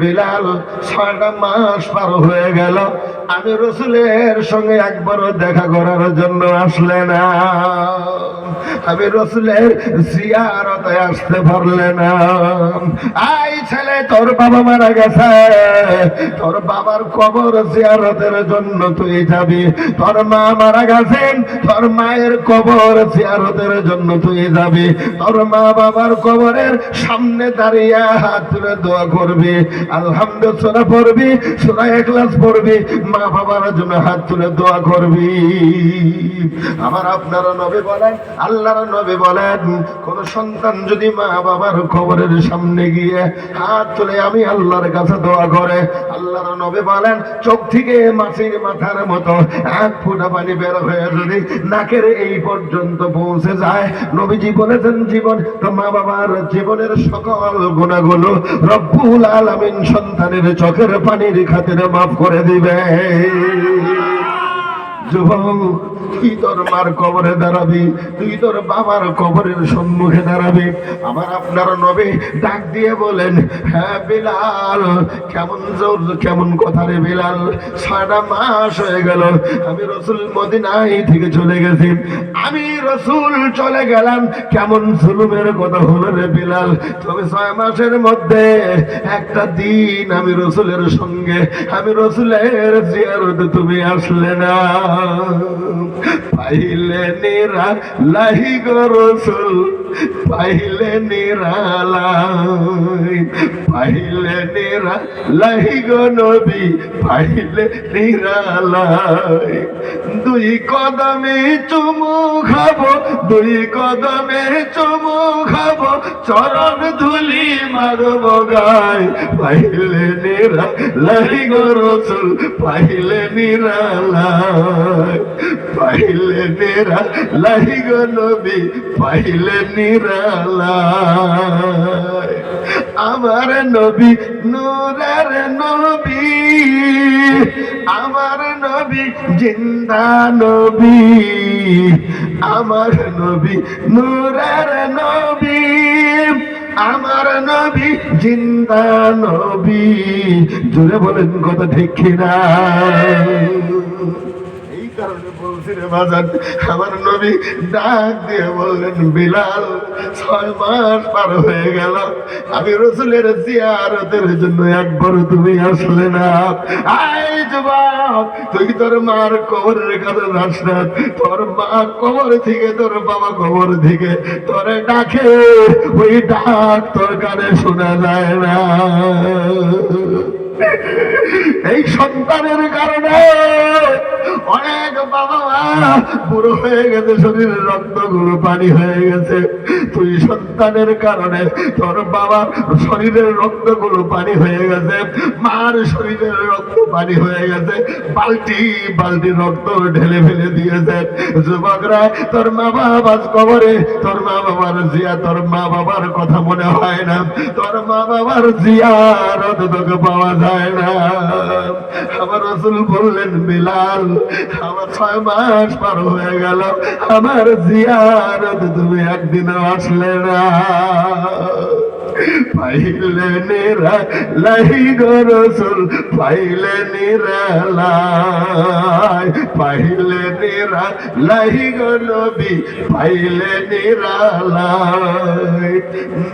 [SPEAKER 2] বিলাল, 6টা মাস পার হয়ে গেল, আমি রসুলের সঙ্গে একবারও দেখা করার জন্য আসলে না, আমি রসুলের জিয়ারতে আসতে পারলে না। আই ছেলে, তোর বাবা মারা গেছে, তোর বাবার কবর জিয়ারতের জন্য তুই যাবি। তোর মা মারা গেছেন, তোর মায়ের কবর জিয়ারতের জন্য তুই যাবি। তোর মা বাবার কবরের সামনে দাঁড়িয়ে হাত তুলে দোয়া করবি, আলহামদুলিল্লাহ পড়বি, সূরা ইখলাস পড়বি, মা বাবার জন্য হাত তুলে দোয়া করবি। আমার আপনার নবী বলেন, আল্লাহর নবী বলেন, কোন সন্তান যদি মা বাবার কবরের সামনে গিয়ে হাত তুলে আমি আল্লাহর কাছে দোয়া করে, আল্লাহর নবী বলেন, চোখ থেকে মাছির মাথার মতো 1 ফোঁটা পানি বের হয়ে যদি নাকের এই পর্যন্ত পৌঁছে যায়, নবীজি বলেছেন জীবন তো মা বাবার জীবনের সকল গুনাহগুলো রব্বুল আলামিন সন্তানের চোখের পানির খাতিরে মাফ করে দিবে। যুবক, তুই তোর মার কবরে দাঁড়াবি, তুই তোর বাবার কবরের সম্মুখে দাঁড়াবি। আমার আপনার নবী ডাক দিয়ে বলেন, হ্যাঁ বিলাল, কেমন জোর, কেমন কথা রে বিলাল, 6টা মাস হয়ে গেল আমি রসুল মদিনায় থেকে চলে গেছি, আমি রসুল চলে গেলাম, কেমন জুলুমের কথা হলো রে বিলাল, তবে 6 মাসের মধ্যে একটা দিন আমি রসুলের সঙ্গে, আমি রসুলের জিয়ারতে তুমি আসলে না। পাইলে নিরা লাহি গো রসুল পাইলে নিরালাই, পাইলে নিরালাই গো নবী, পাইলে নিরালাই। দুই কদমে চুমু খাবো, দুই কদমে চুমু খাবো, চরণ ধুলি মারব গায়, পাইলে নিরালাই গো রসুল, পাইলে নিরালাই, পাইলে নিরালাই গো নবী, পাইলে নিরালাই। আমার নবী নূরের নবী, আমার নবী জিন্দা নবী, আমার নবী নূরের নবী, আমার নবী জিন্দা নবী। জোরে বলেন কথা ঠিক কিনা? এই কারণে বলছি রে বাজান, আমার নবী ডাক দিয়ে বললেন, বিলাল 6 মাস পার হয়ে গেল, আমি রসুলের জিয়ারতের জন্য একবার তুমি আসলে না। আয় যুবক, তুই তোর মার কবরের কাছে যাস না, তোর মা কবর থেকে, তোর বাবা কবর থেকে তোরে ডাকে, ওই ডাক তোর কানে শোনা যায় না। এই সন্তানের কারণে অনেক বাবা মা বুড়ো হয়ে গেছে, শরীরের রক্তগুলো পানি হয়ে গেছে। তুই সন্তানের কারণে তোর বাবার শরীরের রক্তগুলো পানি হয়ে গেছে, মার শরীরের রক্ত পানি হয়ে গেছে, বালতি বালতি রক্ত ঢেলে ফেলে দিয়েছে। যুবকরা, তোর মা বাবা কবরে, তোর মা বাবার জিয়া, তোর মা বাবার কথা মনে হয় না, তোর মা বাবার জিয়ারত তোকে পাওয়া যায় না। আমার রাসূল বললেন, বিলাল, আমার 6 মাস পার হয়ে গেল, আমার জিয়ারত তুমি একদিনও আসলে না। পাইলে নিরালাই গো রসুল, পাইলে নিরালাই, পাইলে নিরালাই গো নবী, পাইলে নিরালাই।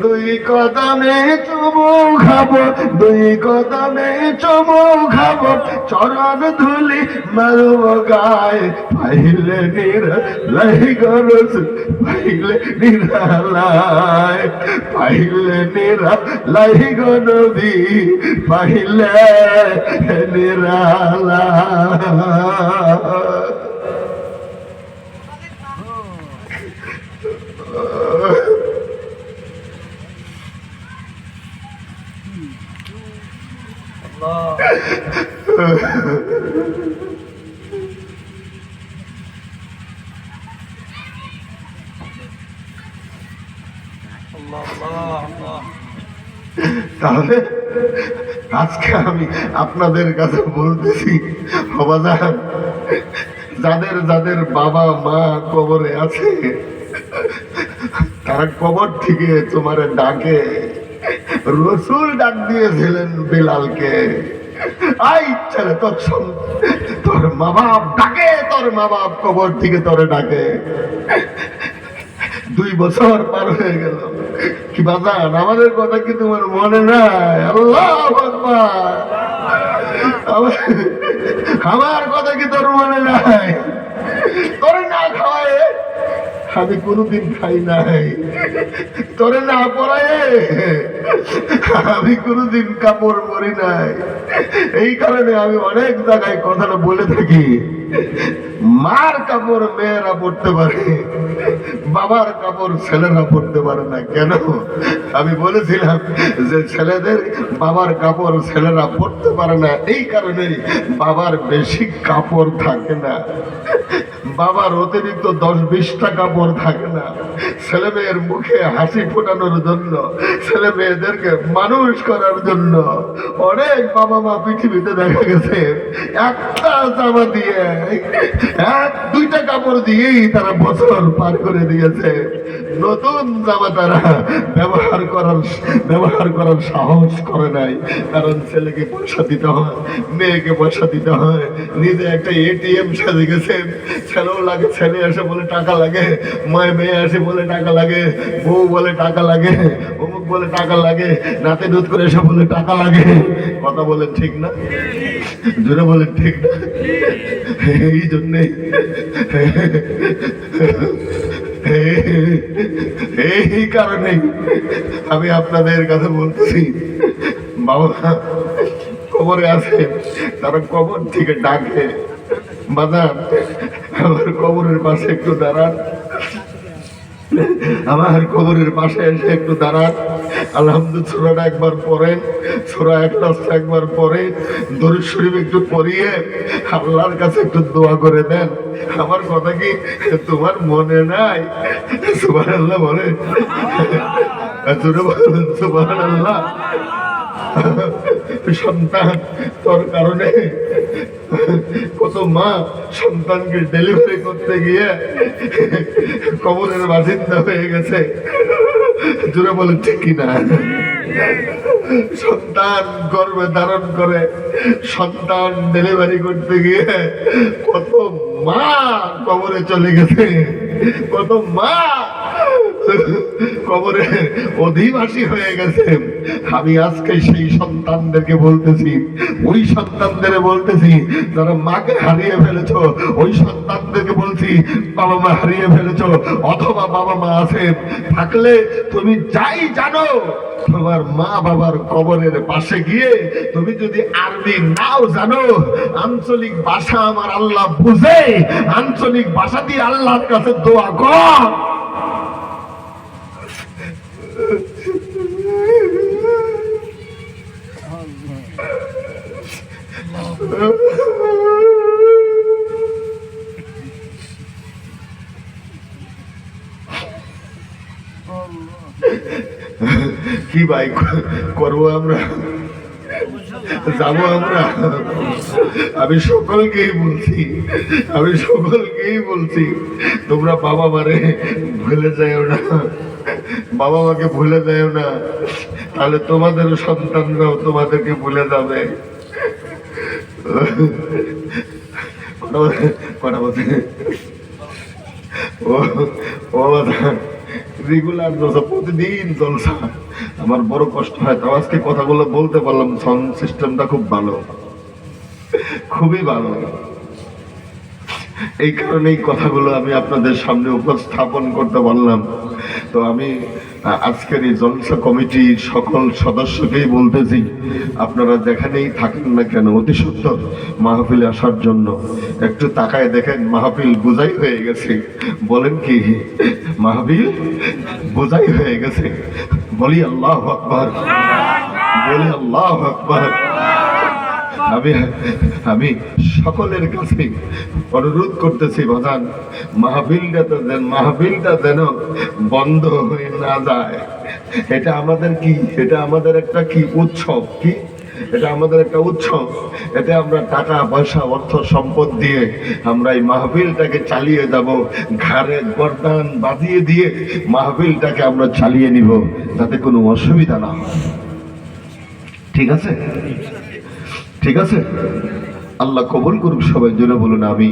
[SPEAKER 2] দুই কদমে চুমু খাবো, দুই কদমে চুমু খাবো, চরণ ধুলি মারব গায়, পাইলে নিরালাই গো রসুল, পাইলে নিরালাই, পাইলে নিরালাই গো নবী, পাইলে নিরালাই। তাহলে আজকে আমি আপনাদের কাছে বলতেছি, বাবাজান, যাদের যাদের বাবা মা কবরে আছে, তারা কবর থেকে তোমার ডাকে। রসুল ডাক দিয়েছিলেন বিলালকে, আই ছেলে, তোর মা বাপ ডাকে, তোর মা বাপ কবর থেকে তোরে ডাকে। 2 বছর পার হয়ে গেল, কি বাজান, আমাদের কথা কি তোমার মনে নাই? আল্লাহু আকবার। আমার কথা কি তোর মনে নাই? তোরে না খাওয়ায় আমি কোনোদিন খাই নাই, তোরে না পরায়ে আমি কোনোদিন কাপড় পরি নাই। এই কারণে আমি অনেক জায়গায় কথাটা বলে থাকি, মার কাপড় মেয়েরা পড়তে পারে, বাবার কাপড় ছেলেরা পড়তে পারে না। কেন? আমি বলেছিলাম যে ছেলেদের বাবার কাপড় ছেলেরা পড়তে পারে না, এই কারণে বাবার বেশি কাপড় থাকে না, বাবার অতিরিক্ত 10-20টা কাপড় থাকে না। ছেলে মেয়ের মুখে হাসি ফোটানোর জন্য, ছেলে মেয়েদেরকে মানুষ করার জন্য অনেক বাবা মা পৃথিবীতে দেখা গেছে একটা জামা দিয়ে, 1-2টা কাপড় দিয়েই তারা বছর পার করে দিয়েছে। নতুন জামা তারা ব্যবহার করার সাহস করে নাই, কারণ ছেলেকে পয়সা দিতে হয়, মেয়েকে পয়সা দিতে হয়। নিজে একটা এটিএম সাজে গেছে, ছেলেও লাগে, ছেলে এসে বলে টাকা লাগে, মেয়ে এসে বলে টাকা লাগে, বউ বলে টাকা লাগে, অমুক বলে টাকা লাগে, নাতে দুধ করে এসে বলে টাকা লাগে। কথা বলেন ঠিক না? জোরে বলেন ঠিক না? এই জন্যে
[SPEAKER 1] এই কারণেই আমি আপনাদের কাছে বলতেছি, বাবা কবরে আছে, তারা কবর থেকে ডাকে, বাজার আমার কবরের পাশে একটু দাঁড়ান, আমার কবরের পাশে এসে একটু দাঁড়ান, আলহামদুলিল্লাহ সূরাটা একবার পড়েন, সূরা ইখলাস একবার পড়ে, দরুদ শরীফ একটু পড়িয়ে আল্লাহর কাছে একটু দোয়া করে দেন। আমার কথা কি তোমার মনে নাই? সুবহানাল্লাহ বলে, সুবহানাল্লাহ। সন্তান তোর কারণে কত মা সন্তানকে ডেলিভারি করতে গিয়ে কবরের বাসিন্দা হয়ে গেছে, জোরে বলে ঠিক কিনা? সন্তান গর্ভে ধারণ করে সন্তান ডেলিভারি করতে গিয়ে কত মা কবরে চলে গেছে, কত মা কবরে অধিবাসী হয়ে গেছে। আমি আজকে সেই সন্তানদেরকে বলতেছি, ওই সন্তানদের বলতেছি যারা মাকে হারিয়ে ফেলেছ, ওই সন্তানদেরকে বলছি বাবা মা হারিয়ে ফেলেছ, অথবা বাবা মা আছে থাকলে তুমি যাই জানো, তোমার মা বাবার কবরের পাশে গিয়ে তুমি যদি আরবি নাও জানো, আঞ্চলিক ভাষা আমার আল্লাহ বুঝে, আঞ্চলিক ভাষা দিয়ে আল্লাহর কাছে দোয়া কর। কি ভাই করবো আমরা, যাবো আমরা? আমি সকলকেই বলছি, আমি সকলকেই বলছি, তোমরা বাবা মারে ভুলে যাও না, বাবা মাকে ভুলে যাও না, তাহলে তোমাদের সন্তানরাও তোমাদেরকে ভুলে যাবে। কথা বলছে ও রেগুলার জলসা, প্রতিদিন জলসা, আমার বড় কষ্ট হয়। তাও আজকে কথাগুলো বলতে পারলাম, সাউন্ড সিস্টেমটা খুব ভালো, খুবই ভালো। এই কারণে এই কথাগুলো আমি আপনাদের সামনে উপস্থাপন করতে পারলাম। তো আমি আজকের এই জলসা কমিটির সকল সদস্যকেই বলতেছি, আপনারা যেখানেই থাকেন না কেন অতি সত্বর মাহফিলে আসার জন্য একটু তাকায় দেখেন, মাহফিল বোঝাই হয়ে গেছে। বলেন কি মাহফিল বোঝাই হয়ে গেছে? বলি আল্লাহু আকবার, বলি আল্লাহু আকবার। আমি সকলের কাছে অনুরোধ করতেছি, বাজান মাহফিলটা যেন বন্ধ হয়ে না যায়। এটা আমাদের কি, এটা আমাদের একটা কি উৎসব, কি এটা আমাদের একটা উৎসব। এতে আমরা টাকা পয়সা অর্থ সম্পদ দিয়ে আমরা এই মাহফিলটাকে চালিয়ে যাব, ঘাড়ে গর্দান বাঁধিয়ে দিয়ে মাহফিলটাকে আমরা চালিয়ে নিব, তাতে কোনো অসুবিধা না হয়। ঠিক আছে? ঠিক আছে? আল্লাহ কবুল করুক, সবাই জোরে বলুন আমি।